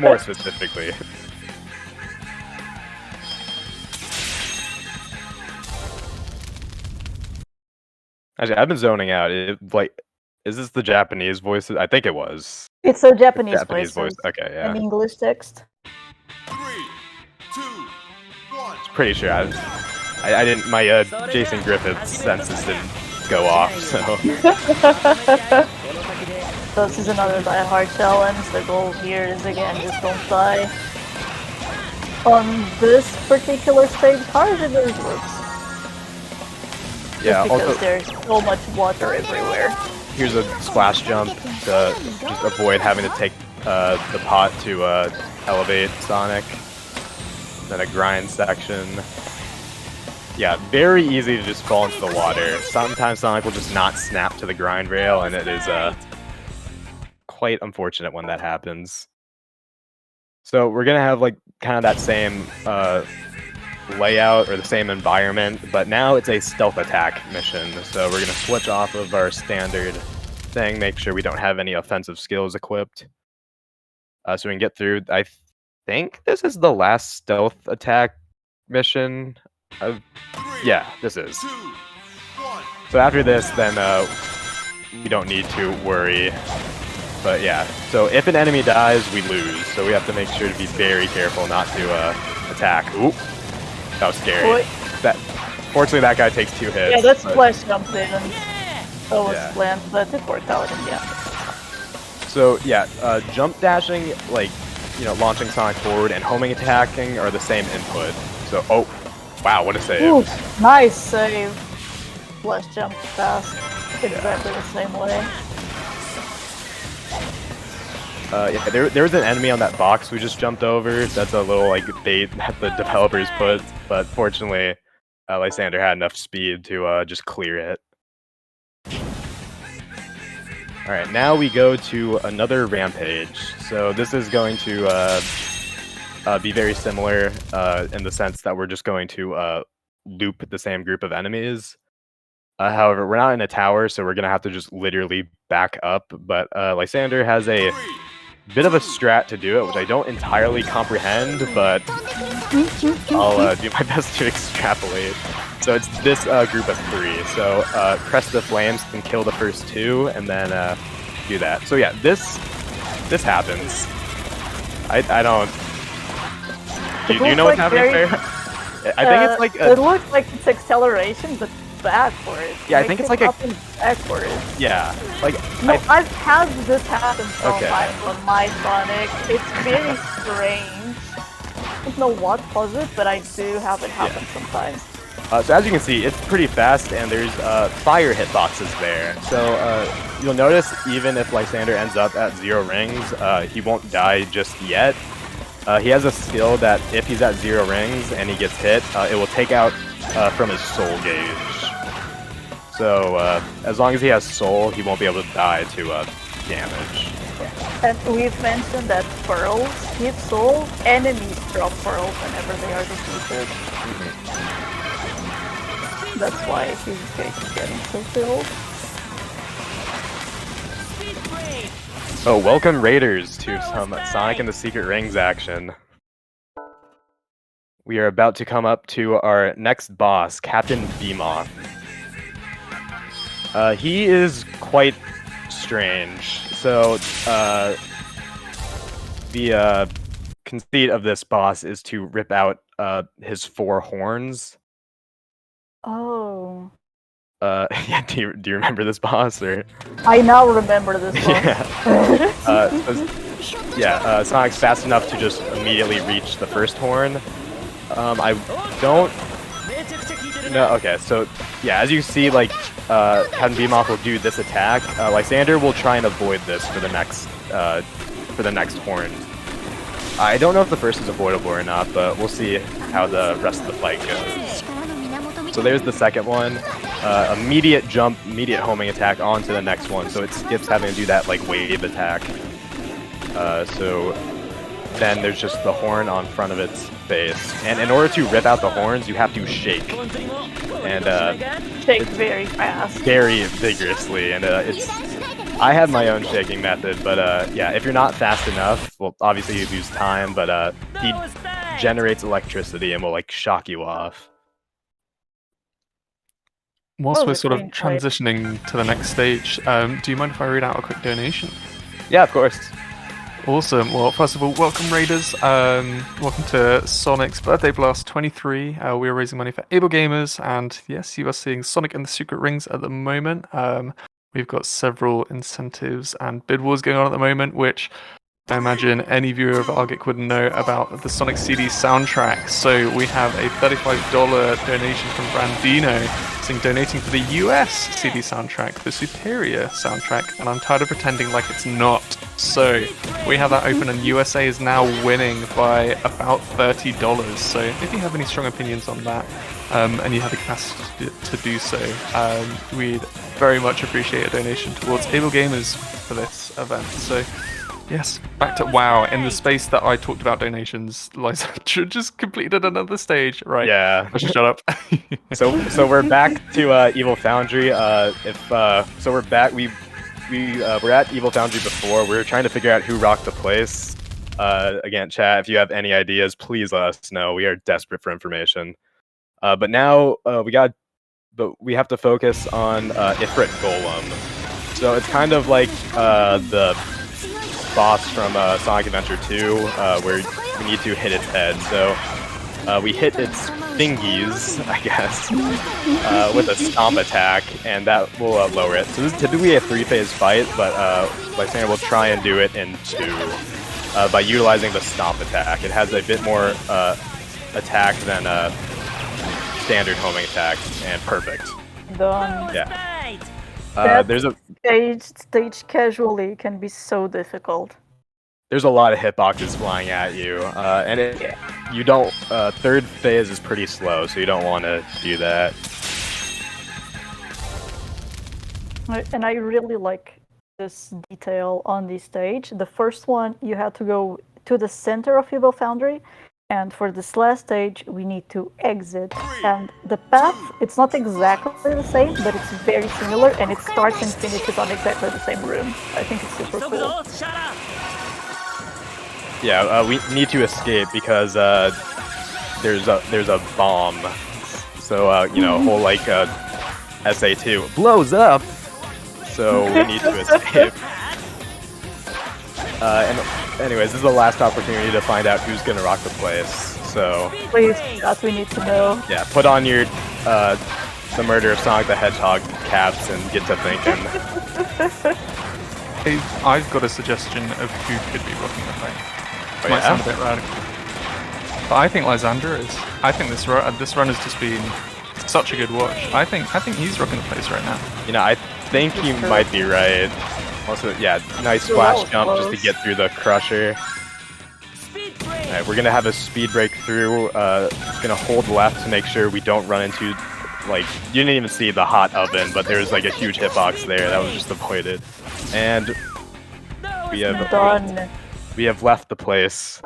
More specifically. Actually, I've been zoning out. Is this the Japanese voice? I think it was. It's a Japanese, Japanese voice. voice. Okay, yeah. An English text. 3, 2, 1. Pretty sure I didn't. My Jason Griffith senses didn't go off. So This is another Die Hard challenge. The goal here is again just don't die. On this particular stage, how does it really works? yeah. Just because Also, there's so much water everywhere. here's a splash jump to just avoid having to take the pot to elevate Sonic. Then a grind section. Yeah, very easy to just fall into the water. Sometimes Sonic will just not snap to the grind rail, and it is quite unfortunate when that happens. So we're gonna have like kind of that same layout or the same environment, but now it's a stealth attack mission. So we're gonna switch off of our standard thing, make sure we don't have any offensive skills equipped, so we can get through. I think this is the last stealth attack mission. Yeah, this is. 2, 1. So after this, then we don't need to worry. But yeah, so if an enemy dies, we lose. So we have to make sure to be very careful not to attack. Oop, that was scary. Boy. Fortunately, that guy takes 2 hits. Yeah, that's but- flash jump in. That was Yeah. planned, but it worked out in the end. So yeah, jump dashing, like, you know, launching Sonic forward and homing attacking are the same input. So, oh, wow, what a save. Ooh, nice save. Flash jump fast. Exactly the same way. Yeah, there was an enemy on that box we just jumped over. That's a little like bait that the developers put, but fortunately, Lysander had enough speed to just clear it. All right, now we go to another rampage. So this is going to be very similar in the sense that we're just going to loop the same group of enemies. However, we're not in a tower, so we're gonna have to just literally back up. But Lysander has a bit of a strat to do it, which I don't entirely comprehend, but I'll do my best to extrapolate. So it's this group of 3. So Crest the Flames can kill the first 2, and then do that. So yeah, this happens. I don't. Do you know what's happening there? I think it's like it looks like it's acceleration, but backwards. Yeah, I think it's like a- backwards. yeah, like No, I've had this happen Okay. sometimes on my Sonic. It's very strange. I don't know what caused it, but I do have it happen sometimes. So as you can see, it's pretty fast, and there's fire hitboxes there. So you'll notice even if Lysander ends up at 0 rings, he won't die just yet. He has a skill that if he's at 0 rings and he gets hit, it will take out from his soul gauge. So as long as he has soul, he won't be able to die to damage. And we've mentioned that pearls give soul. Enemies drop pearls whenever they are defeated. That's why his gauge is getting so filled. Oh, welcome Raiders to some Sonic and the Secret Rings action. We are about to come up to our next boss, Captain Beamoth. He is quite strange. So, the conceit of this boss is to rip out his 4 horns. Oh. Yeah, do you remember this boss or? I now remember this one. Yeah. Sonic's fast enough to just immediately reach the first horn. I don't. No. Okay. So yeah, as you see, like Heaven Beam Off will do this attack, Lysander will try and avoid this for the next horn. I don't know if the first is avoidable or not, but we'll see how the rest of the fight goes. So there's the second one. Immediate jump, immediate homing attack onto the next one, so it skips having to do that like wave attack. So then there's just the horn on front of its face. And in order to rip out the horns, you have to shake. And Shake very fast. very vigorously, and I have my own shaking method, but yeah, if you're not fast enough, well, obviously you lose time, but he generates electricity and will like shock you off. Whilst Oh, we're the sort of green plate. transitioning to the next stage, do you mind if I read out a quick donation? Yeah, of course. Awesome. Well, first of all, welcome Raiders. Welcome to Sonic's Birthday Blast 23. We are raising money for Able Gamers, and yes, you are seeing Sonic and the Secret Rings at the moment. We've got several incentives and bid wars going on at the moment, which I imagine any viewer of Argic would know about the Sonic CD soundtrack. So we have a $35 donation from Brandino, saying donating for the US CD soundtrack, the Superior soundtrack, and I'm tired of pretending like it's not. So we have that open, and USA is now winning by about $30. So if you have any strong opinions on that, and you have the capacity to do so, we'd very much appreciate a donation towards Able Gamers for this event. So yes, back to WoW. In the space that I talked about donations, Lysandra just completed another stage. Right. Yeah. I should shut up. So we're back to Evil Foundry. So we're back. We were at Evil Foundry before. We were trying to figure out who rocked the place. Again, chat, if you have any ideas, please let us know. We are desperate for information. But now we have to focus on Ifrit Golem. So it's kind of like the boss from Sonic Adventure 2, where we need to hit its head. So we hit its thingies, I guess, with a stomp attack, and that will lower it. So this is typically a 3-phase fight, but Lysander will try and do it in 2 by utilizing the stomp attack. It has a bit more attack than standard homing attack, and perfect. Done. Yeah. There's a Stage casually can be so difficult. There's a lot of hitboxes flying at you, and you don't. Third phase is pretty slow, so you don't want to do that. And I really like this detail on the stage. The first one, you had to go to the center of Evil Foundry, and for this last stage, we need to exit. And the path, it's not exactly the same, but it's very similar, and it starts and finishes on exactly the same room. I think it's super cool. Yeah, we need to escape because there's a bomb. So you know, whole like SA2 blows up. So we need to escape. And anyways, this is the last opportunity to find out who's gonna rock the place. So Please, that we need to know. yeah, put on your the Murder of Sonic the Hedgehog caps and get to thinking. Hey, I've got a suggestion of who could be rocking the fight. Oh, Might yeah? sound a bit radical, but I think Lysander is. I think this run has just been such a good watch. I think he's rocking the place right now. You know, I think you might be right. Also, yeah, nice splash jump just to get through the crusher. Alright, we're gonna have a speed break through. Gonna hold left to make sure we don't run into, like, you didn't even see the hot oven, but there was like a huge hitbox there that was just avoided. And we have left the place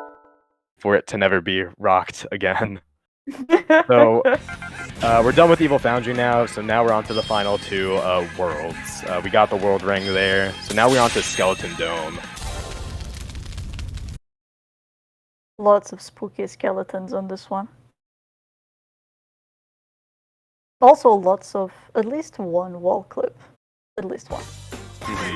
for it to never be rocked again. So we're done with Evil Foundry now, so now we're on to the final 2 worlds. We got the world ring there, so now we're on to Skeleton Dome. Lots of spooky skeletons on this one. Also lots of at least one wall clip. At least one. 2, 1.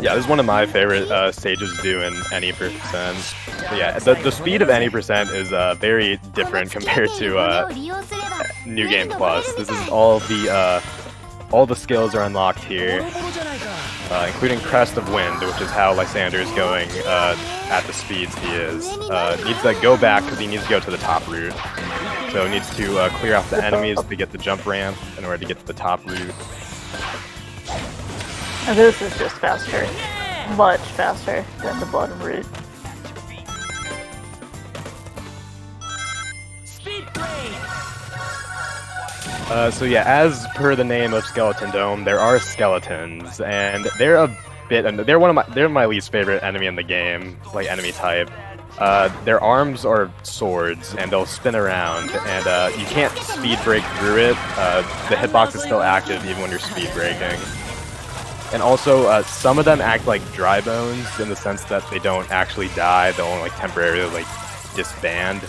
Yeah, this is one of my favorite stages to do in any percent. But yeah, the speed of any percent is very different compared to New Game Plus. This is all the skills are unlocked here, including Crest of Wind, which is how Lysander is going at the speeds he is. Needs to go back because he needs to go to the top route. So it needs to clear off the enemies to get the jump ramp in order to get to the top route. And this is just faster. Much faster than the bottom route. So yeah, as per the name of Skeleton Dome, there are skeletons, and they're they're my least favorite enemy in the game, like enemy type. Their arms are swords, and they'll spin around, and you can't speed break through it. The hitbox is still active even when you're speed breaking. And also, some of them act like dry bones in the sense that they don't actually die; they'll only like temporarily like disband.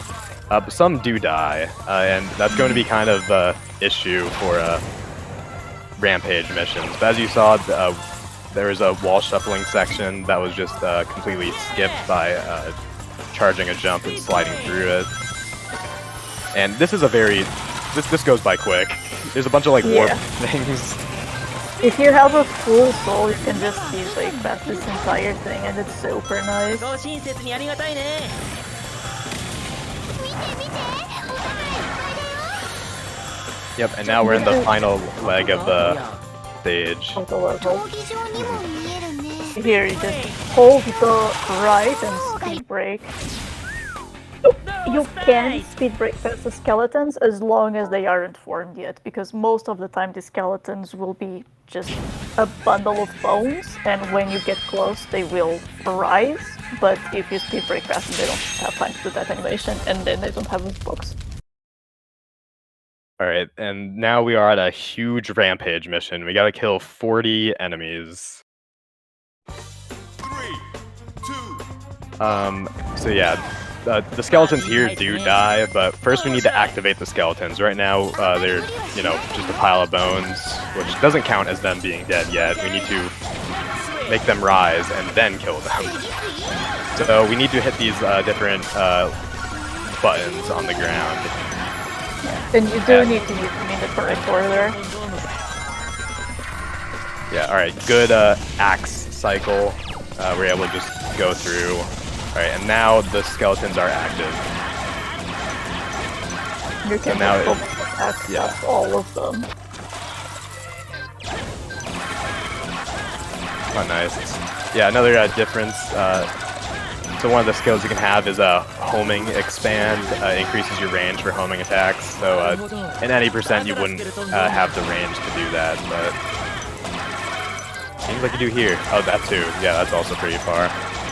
But some do die, and that's going to be kind of the issue for rampage missions. But as you saw, there was a wall shuffling section that was just completely skipped by charging a jump and sliding through it. And this is a very this goes by quick. There's a bunch of like warp things. If you have a full soul, you can just speed break past this entire thing, and it's super nice. Yep, and now we're in the final leg of the stage. Of the level. Here, you just hold the right and speed break. You can speed break past the skeletons as long as they aren't formed yet, because most of the time the skeletons will be just a bundle of bones, and when you get close they will rise, but if you speed break past them they don't have time to do that animation, and then they don't have a box. Alright, and now we are at a huge rampage mission. We gotta kill 40 enemies. 3, 2, So yeah, the skeletons here do die, but first we need to activate the skeletons. Right now, they're, you know, just a pile of bones, which doesn't count as them being dead yet. We need to make them rise and then kill them. So we need to hit these different buttons on the ground. And you do need to use them in the correct order. Yeah, alright, good axe cycle. We're able to just go through. Alright, and now the skeletons are active. You can now access all of them. Oh, nice. Yeah, another difference. So one of the skills you can have is homing expand. Increases your range for homing attacks. So in any percent you wouldn't have the range to do that, but seems like you do here. Oh, that too. Yeah, that's also pretty far.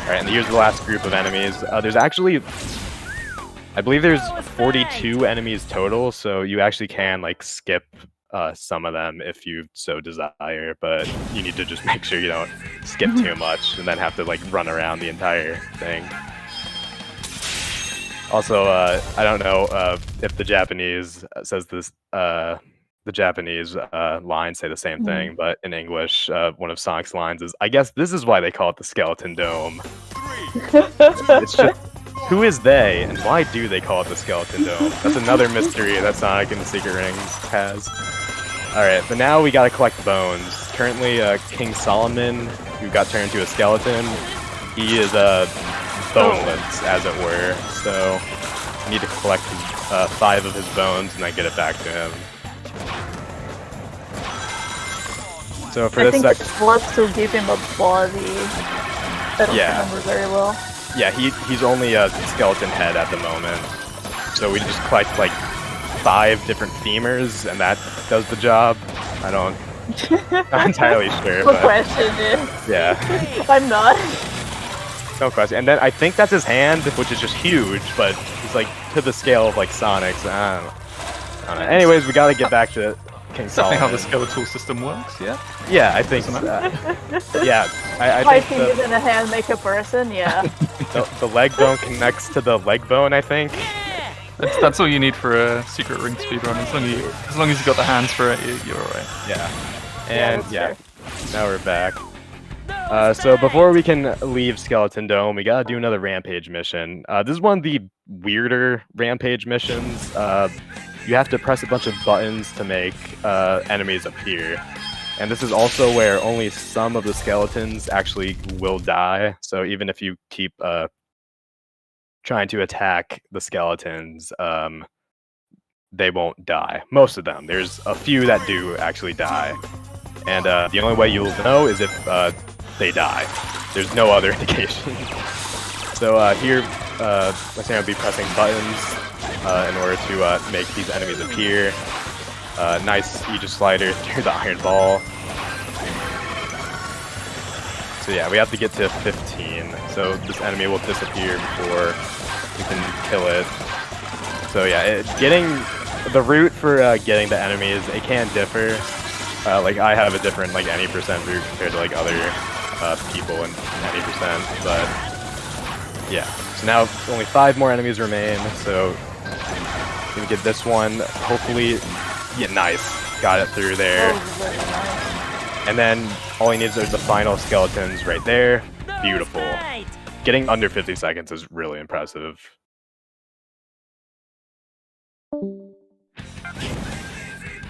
All right, and here's the last group of enemies. There's actually, I believe there's 42 enemies total, so you actually can like skip some of them if you so desire, but you need to just make sure you don't skip too much and then have to like run around the entire thing. Also, I don't know if the Japanese says this, the Japanese lines say the same thing, but in English, one of Sonic's lines is, I guess this is why they call it the Skeleton Dome. It's just, who is they, and why do they call it the Skeleton Dome? That's another mystery that Sonic and the Secret Rings has. Alright, but now we gotta collect bones. Currently, King Solomon, who got turned into a skeleton, he is boneless, as it were, so we need to collect 5 of his bones and then get it back to him. So for I this think section, it's left to give him a body. I don't remember very well. Yeah, he's only a skeleton head at the moment. So we just collect like 5 different femurs, and that does the job. Not entirely sure. No but question, dude. yeah, I'm not. no question. And then I think that's his hand, which is just huge, but he's like to the scale of like Sonic's. I don't know. Anyways, we gotta get back to King Definitely Solomon. how the skeletal system works, yeah? Yeah, I think. Yeah, I My think fingers and a hand make a person, yeah. the leg bone connects to the leg bone. I think. That's all you need for a Secret Ring speedrun. As long as you got the hands for it, you're alright. Yeah. And that's yeah, now we're back. So before we can leave Skeleton Dome, we gotta do another Rampage mission. This is one of the weirder Rampage missions. You have to press a bunch of buttons to make enemies appear. And this is also where only some of the skeletons actually will die. So even if you keep trying to attack the skeletons, they won't die. Most of them. There's a few that do actually die. And the only way you'll know is if they die. There's no other indication. So here, Lysander will be pressing buttons in order to make these enemies appear. Nice Aegis slider through the iron ball. So yeah, we have to get to 15. So this enemy will disappear before we can kill it. So yeah, getting the route for getting the enemies, it can differ. Like I have a different like any percent route compared to like other people in any percent, but yeah. So now only 5 more enemies remain. So we can get this one. Hopefully, yeah, nice. Got it through there. And then all he needs are the final skeletons right there. Beautiful. Getting under 50 seconds is really impressive.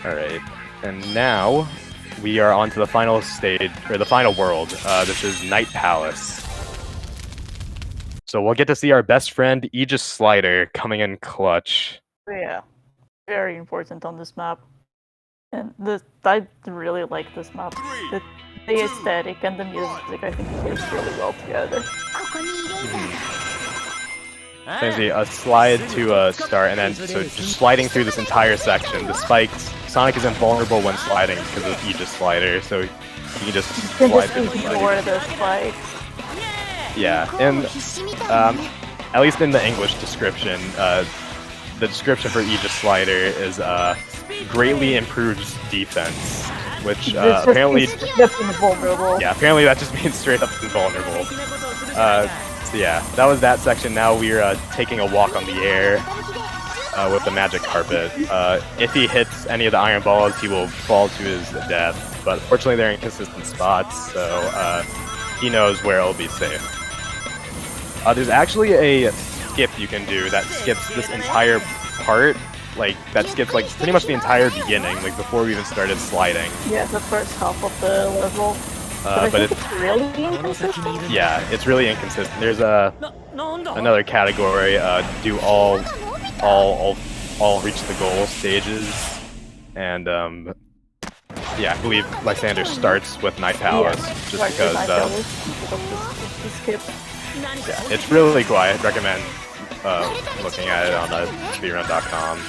Alright, and now we are on to the final stage, or the final world. This is Night Palace. So we'll get to see our best friend, Aegis Slider, coming in clutch. Yeah, very important on this map. And I really like this map. The aesthetic and the music, I think, fits really well together. So you see a slide to start, and then so just sliding through this entire section. The spikes, Sonic is invulnerable when sliding because of Aegis Slider, so you can just slide through the ignore the spikes. Yeah, and at least in the English description, the description for Aegis Slider is greatly improves defense, which apparently invulnerable. Yeah, apparently that just means straight up invulnerable. So yeah, that was that section. Now we're taking a walk on the air with the magic carpet. If he hits any of the iron balls, he will fall to his death. But fortunately, they're in consistent spots, so he knows where it'll be safe. There's actually a skip you can do that skips this entire part. Like, that skips, like, pretty much the entire beginning, like, before we even started sliding. Yeah, the first half of the level. But it's really inconsistent. Yeah, it's really inconsistent. There's another category, do all reach the goal stages. And, yeah, I believe Lysander starts with Night Palace, just because, yeah, it's really cool. I recommend looking at it on speedrun.com.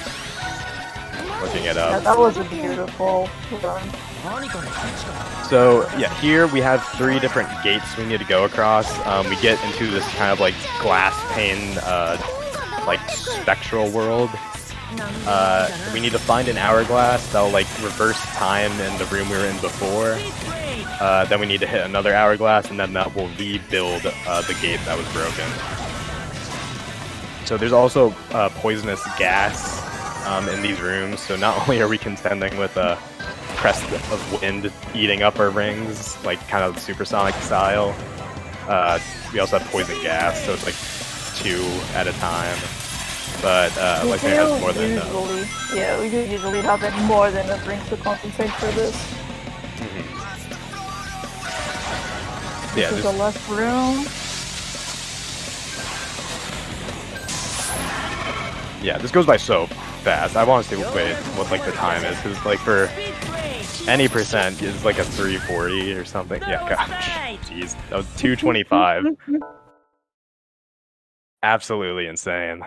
Looking it up. Yeah, that was a beautiful run. So yeah, here we have 3 different gates we need to go across. We get into this kind of like glass pane, like spectral world. We need to find an hourglass that'll like reverse time in the room we were in before. Then we need to hit another hourglass, and then that will rebuild the gate that was broken. So there's also poisonous gas in these rooms, so not only are we contending with a crest of wind eating up our rings, like kind of supersonic style, we also have poison gas, so it's like 2 at a time. But like it has more than yeah, we do usually have more than a ring to compensate for this. Yeah, this is the last room. Yeah, this goes by so fast. I want to see what like the time is, because like for any percent it's like a 340 or something. Yeah, gosh, jeez, that was 225. Absolutely insane.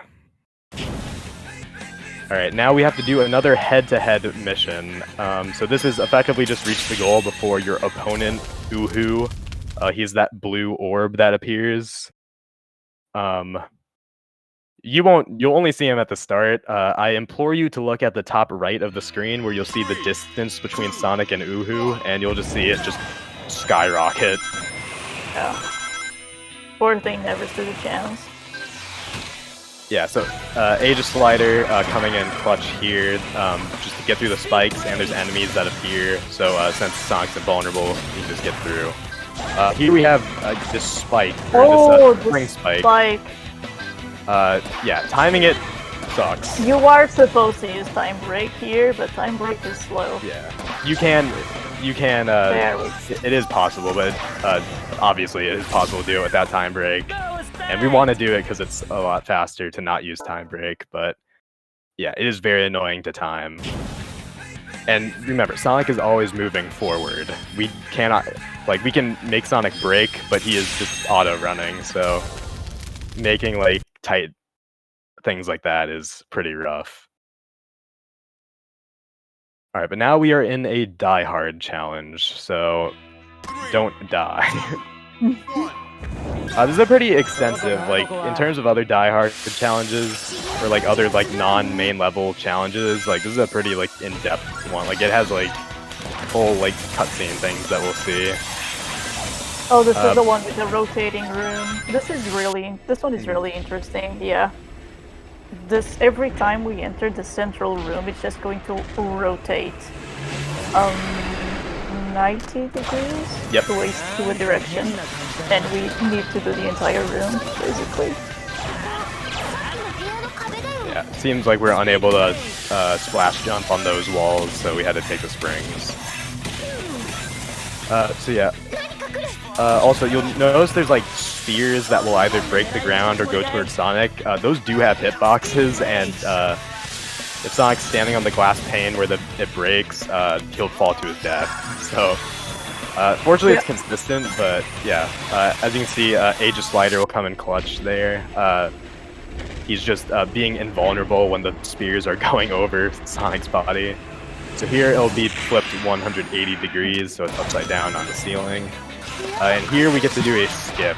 All right, now we have to do another head-to-head mission. So this is effectively just reach the goal before your opponent, Uhu. He's that blue orb that appears. You'll only see him at the start. I implore you to look at the top right of the screen where you'll see the distance between Sonic and Uhu, and you'll just see it just skyrocket. Yeah. Poor thing never stood a chance. Yeah, so Aegis Slider coming in clutch here, just to get through the spikes, and there's enemies that appear, so since Sonic's invulnerable, you can just get through. Here we have this spike, or this ring spike. Yeah, timing it sucks. You are supposed to use Time Break here, but Time Break is slow. Yeah, you can, it is possible, but obviously it is possible to do it without Time Break. And we want to do it because it's a lot faster to not use Time Break, but yeah, it is very annoying to time. And remember, Sonic is always moving forward. We cannot, like, we can make Sonic break, but he is just auto-running, so making, like, tight things like that is pretty rough. Alright, but now we are in a Die Hard challenge, so don't die. This is a pretty extensive, like, in terms of other Die Hard challenges, or like other like non-main level challenges, like this is a pretty like in-depth one. Like it has like whole like cutscene things that we'll see. Oh, this is the one with the rotating room. This one is really interesting. Yeah. Every time we enter the central room, it's just going to rotate 90 degrees Yep. to a direction, and we need to do the entire room basically. Yeah, it seems like we're unable to splash jump on those walls, so we had to take the springs. So yeah. Also, you'll notice there's like spheres that will either break the ground or go towards Sonic. Those do have hitboxes, and if Sonic's standing on the glass pane where it breaks, he'll fall to his death. So, fortunately, it's consistent, but yeah. As you can see, Aegis Slider will come in clutch there. He's just being invulnerable when the spears are going over Sonic's body. So here it'll be flipped 180 degrees, so it's upside down on the ceiling. And here we get to do a skip.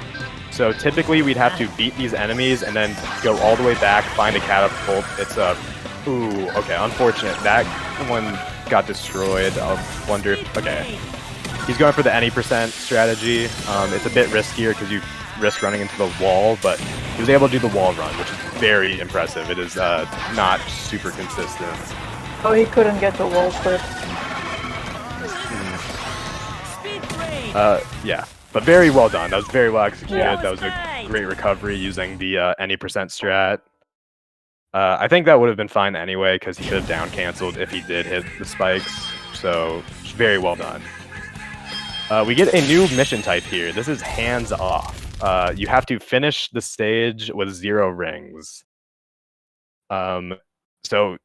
So typically we'd have to beat these enemies and then go all the way back, find a catapult. It's a... Ooh, okay, unfortunate. That one got destroyed. I'll wonder if... Okay. He's going for the any % strategy. It's a bit riskier because you risk running into the wall, but he was able to do the wall run, which is very impressive. It is not super consistent. Oh, he couldn't get the wall flip. Yeah, but very well done. That was very well executed. Yeah. That was a great recovery using the any % strat. I think that would have been fine anyway, because he could have down canceled if he did hit the spikes. So, very well done. We get a new mission type here. This is hands off. You have to finish the stage with 0 rings. So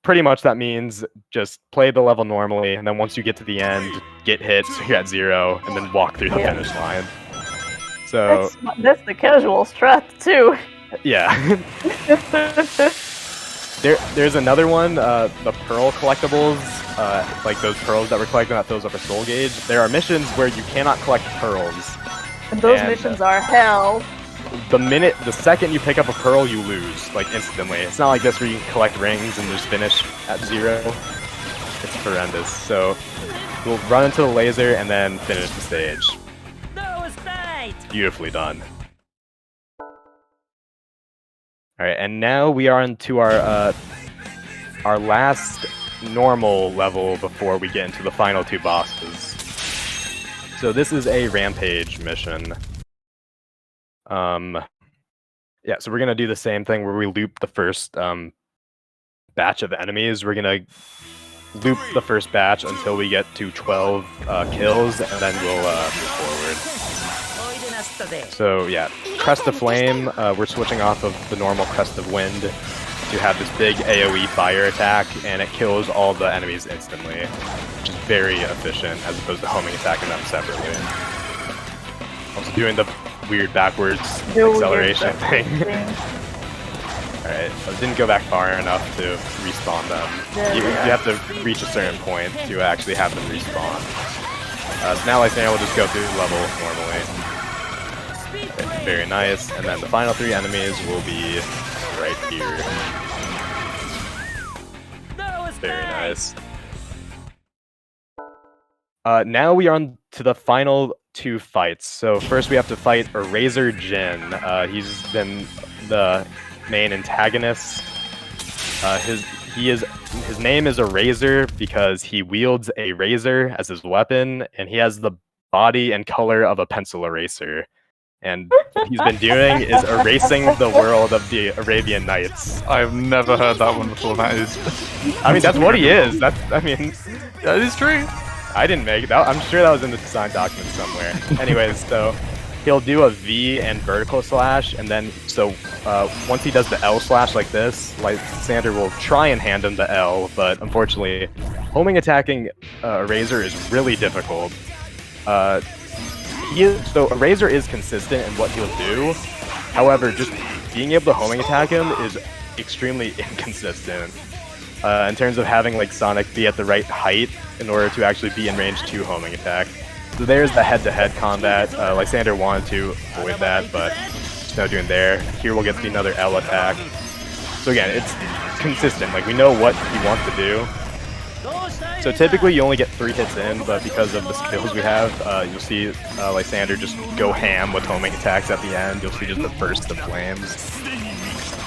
pretty much that means just play the level normally, and then once you get to the end, get hit so you're at 0, and then walk through the finish line. So that's the casual strat too. Yeah. There's another one, the Pearl collectibles, like those pearls that we're collecting that fills up a soul gauge. There are missions where you cannot collect pearls. And those missions are hell. The second you pick up a pearl, you lose, like instantly. It's not like this where you can collect rings and just finish at 0. It's horrendous. So we'll run into the laser and then finish the stage. Beautifully done. Alright, and now we are into our last normal level before we get into the final 2 bosses. So this is a rampage mission. Yeah, so we're gonna do the same thing where we loop the first batch of enemies. We're gonna loop the first batch until we get to 12 kills, and then we'll move forward. So yeah, Crest of Flame, we're switching off of the normal Crest of Wind to have this big AoE fire attack, and it kills all the enemies instantly, which is very efficient as opposed to homing attacking them separately. Also doing the weird backwards acceleration thing. Alright, I didn't go back far enough to respawn them. You have to reach a certain point to actually have them respawn. So now Lysandra will just go through the level normally. Okay, very nice, and then the final 3 enemies will be right here. Very nice. Now we are on to the final 2 fights. So first we have to fight Eraser Jin. He's been the main antagonist. His name is Eraser because he wields a razor as his weapon, and he has the body and color of a pencil eraser. And what he's been doing is erasing the world of the Arabian Nights. I've never heard that one before. That is... I mean, that's what he is. That is true. I didn't make it. I'm sure that was in the design document somewhere. Anyways, so he'll do a V and vertical slash, and then once he does the L slash like this, Lysander will try and hand him the L, but unfortunately, homing attacking Razor is really difficult. So Razor is consistent in what he'll do. However, just being able to homing attack him is extremely inconsistent in terms of having like Sonic be at the right height in order to actually be in range to homing attack. So there's the head-to-head combat. Lysander wanted to avoid that, but there's no doing there. Here we'll get another L attack. So again, it's consistent. Like we know what he wants to do. So typically you only get 3 hits in, but because of the skills we have, you'll see Lysander just go ham with homing attacks at the end. You'll see just the burst of flames.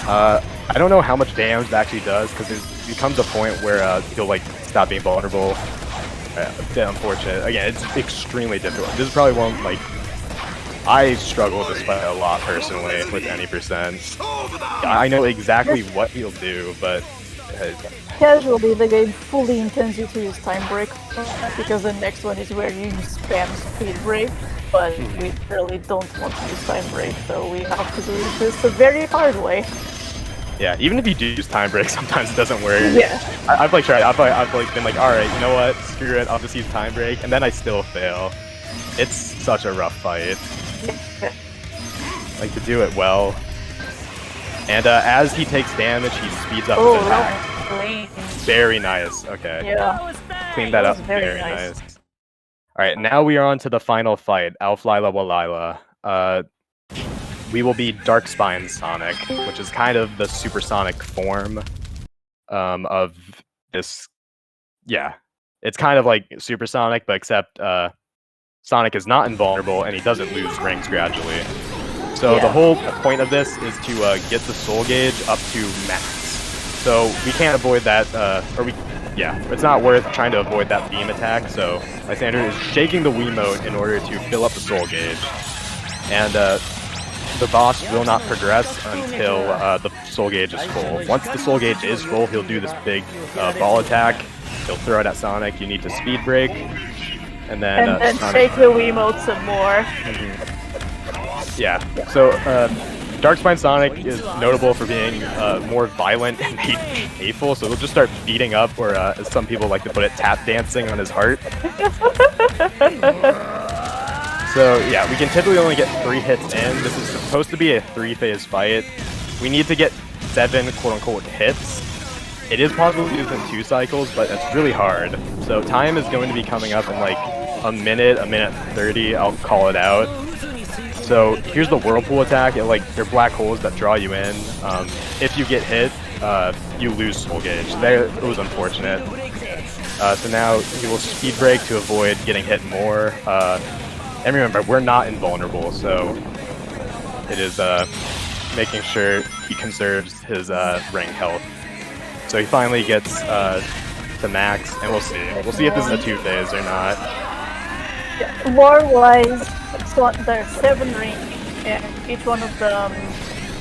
I don't know how much damage that actually does, because there becomes a point where he'll like stop being vulnerable. Unfortunate. Again, it's extremely difficult. This is probably one, like, I struggle with this fight a lot personally with any percent. I know exactly what he'll do, but... Casually, the game fully intends you to use time break, because the next one is where you spam speed break, but we really don't want to use time break, so we have to do this the very hard way. Yeah, even if you do use time break, sometimes it doesn't work. Yeah. I've like tried. I've like been like, all right, you know what? Screw it. I'll just use time break, and then I still fail. It's such a rough fight. Like to do it well. And as he takes damage, he speeds up his attack. Clean. Very nice. Okay. Yeah. Clean that up. Very nice. All right, now we are on to the final fight. Alph Lyla Walila. We will be Darkspine Sonic, which is kind of the supersonic form of this. Yeah, it's kind of like supersonic, but except Sonic is not invulnerable and he doesn't lose rings gradually. So the whole point of this is to get the soul gauge up to max. So we can't avoid that, it's not worth trying to avoid that beam attack. So Lysander is shaking the Wiimote in order to fill up the soul gauge, and the boss will not progress until the soul gauge is full. Once the soul gauge is full, he'll do this big ball attack. He'll throw it at Sonic. You need to speed break, and then shake the Wiimote some more. Yeah. So Darkspine Sonic is notable for being more violent and hateful. So he'll just start beating up, or as some people like to put it, tap dancing on his heart. So yeah, we can typically only get 3 hits in. This is supposed to be a 3-phase fight. We need to get 7 quote-unquote hits. It is possible to do this in 2 cycles, but it's really hard. So time is going to be coming up in like a minute 30. I'll call it out. So here's the whirlpool attack. They're black holes that draw you in. If you get hit, you lose soul gauge. It was unfortunate. So now he will speed break to avoid getting hit more. And remember, we're not invulnerable, so it is making sure he conserves his ring health. So he finally gets to max, and we'll see. We'll see if this is a 2-phase or not. War-wise, so there's 7 rings, and each one of them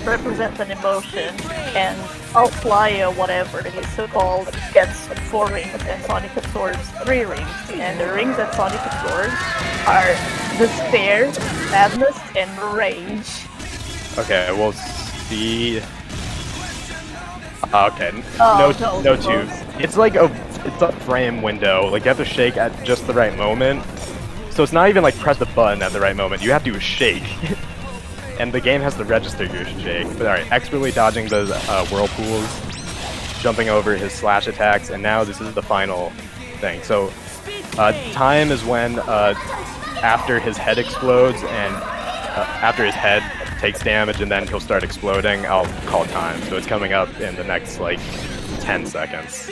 represents an emotion, and Alflya, whatever it is so called, gets 4 rings, and Sonic absorbs 3 rings. And the rings that Sonic absorbs are Despair, Madness, and Rage. Okay, we'll see. Okay, no tubes. It's like a frame window. Like you have to shake at just the right moment. So it's not even like press the button at the right moment. You have to shake. And the game has to register your shake. But alright, expertly dodging those whirlpools, jumping over his slash attacks, and now this is the final thing. So time is when after his head explodes and after his head takes damage and then he'll start exploding, I'll call time. So it's coming up in the next like 10 seconds.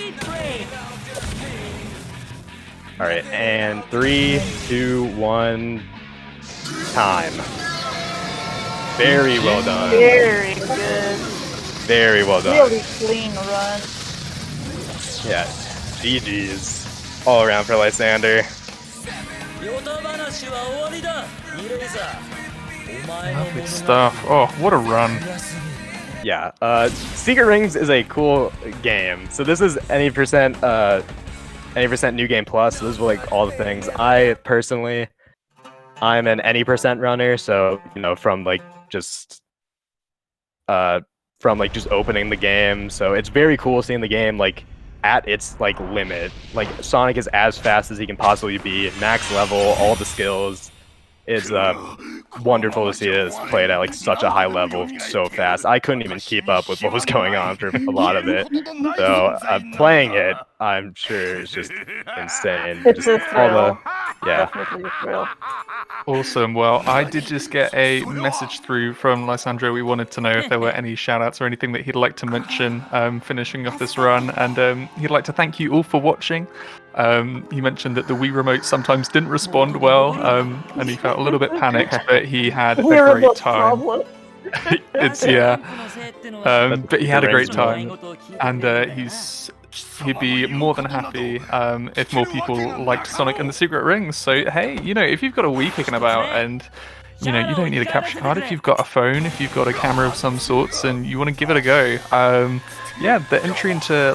Alright, and 3, 2, 1, time. Very well done. Very good. Very well done. Really clean run. Yeah, GG's all around for Lysander. Lovely stuff. Oh, what a run. Yeah, Secret Rings is a cool game. So this is any percent New Game Plus. So this is like all the things. I personally I'm an any percent runner, so from like just opening the game. So it's very cool seeing the game like at its like limit. Like Sonic is as fast as he can possibly be, max level, all the skills. It's wonderful to see this played at like such a high level so fast. I couldn't even keep up with what was going on for a lot of it. So playing it, I'm sure is just insane. It's Just a thrill. yeah. Definitely a thrill. Awesome. Well, I did just get a message through from Lysandro. We wanted to know if there were any shout-outs or anything that he'd like to mention finishing off this run, and he'd like to thank you all for watching. He mentioned that the Wii remote sometimes didn't respond well, and he felt a little bit panicked, but he had a We're great about time. problem. It's but he had a great time, and he'd be more than happy if more people liked Sonic and the Secret Rings. So hey, if you've got a Wii kicking about and you don't need a capture card, if you've got a phone, if you've got a camera of some sorts and you want to give it a go, the entry into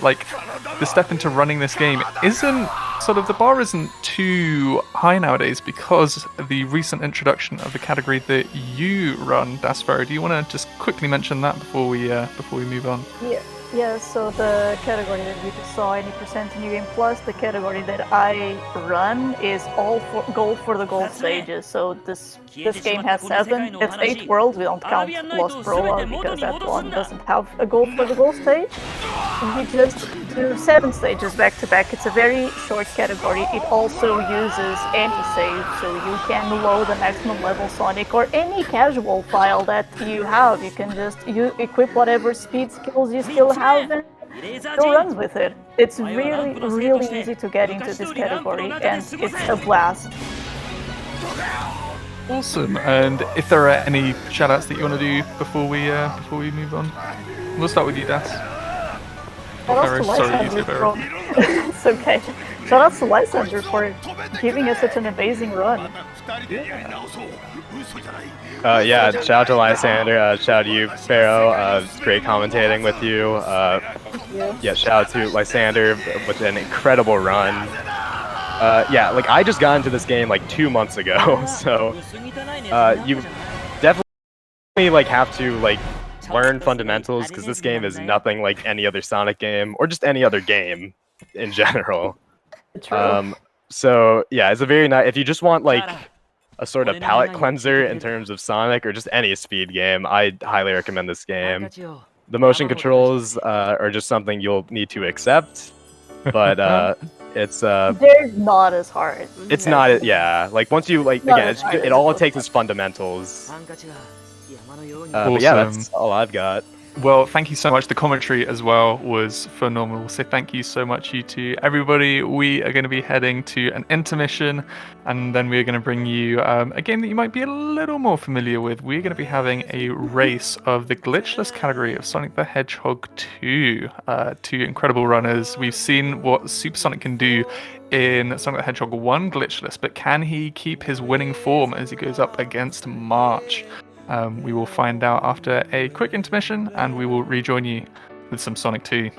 the step into running this game isn't the bar isn't too high nowadays because of the recent introduction of the category that you run, Dasfaro. Do you want to just quickly mention that before we move on? Yeah, so the category that you just saw, 80% in New Game Plus, the category that I run is all gold for the gold stages. So this game has 7, it's 8 worlds, we don't count Lost Prologue because that one doesn't have a gold for the gold stage. You just do 7 stages back to back. It's a very short category. It also uses anti-save, so you can load the maximum level Sonic or any casual file that you have. You can just equip whatever speed skills you still have and go runs with it. It's really, really easy to get into this category and it's a blast. Awesome. And if there are any shoutouts that you want to do before we move on, we'll start with you, Das. It's okay. Shout out to Lysander for giving us such an amazing run. Shout out to Lysander, shout out to you, Pharaoh, it's great commentating with you. Shout out to Lysander with an incredible run. I just got into this game 2 months ago, so you definitely have to learn fundamentals because this game is nothing like any other Sonic game or just any other game in general. So yeah, it's a very nice. If you just want a sort of palate cleanser in terms of Sonic or just any speed game, I highly recommend this game. The motion controls are just something you'll need to accept, but it's they're not as hard. It's not, yeah. Once you again, it all it takes is fundamentals. But yeah, that's all I've got. Well, thank you so much. The commentary as well was phenomenal. So thank you so much, you two. Everybody, we are going to be heading to an intermission, and then we're going to bring you a game that you might be a little more familiar with. We're going to be having a race of the glitchless category of Sonic the Hedgehog 2. 2 incredible runners. We've seen what Super Sonic can do in Sonic the Hedgehog 1 glitchless, but can he keep his winning form as he goes up against March? We will find out after a quick intermission, and we will rejoin you with some Sonic 2.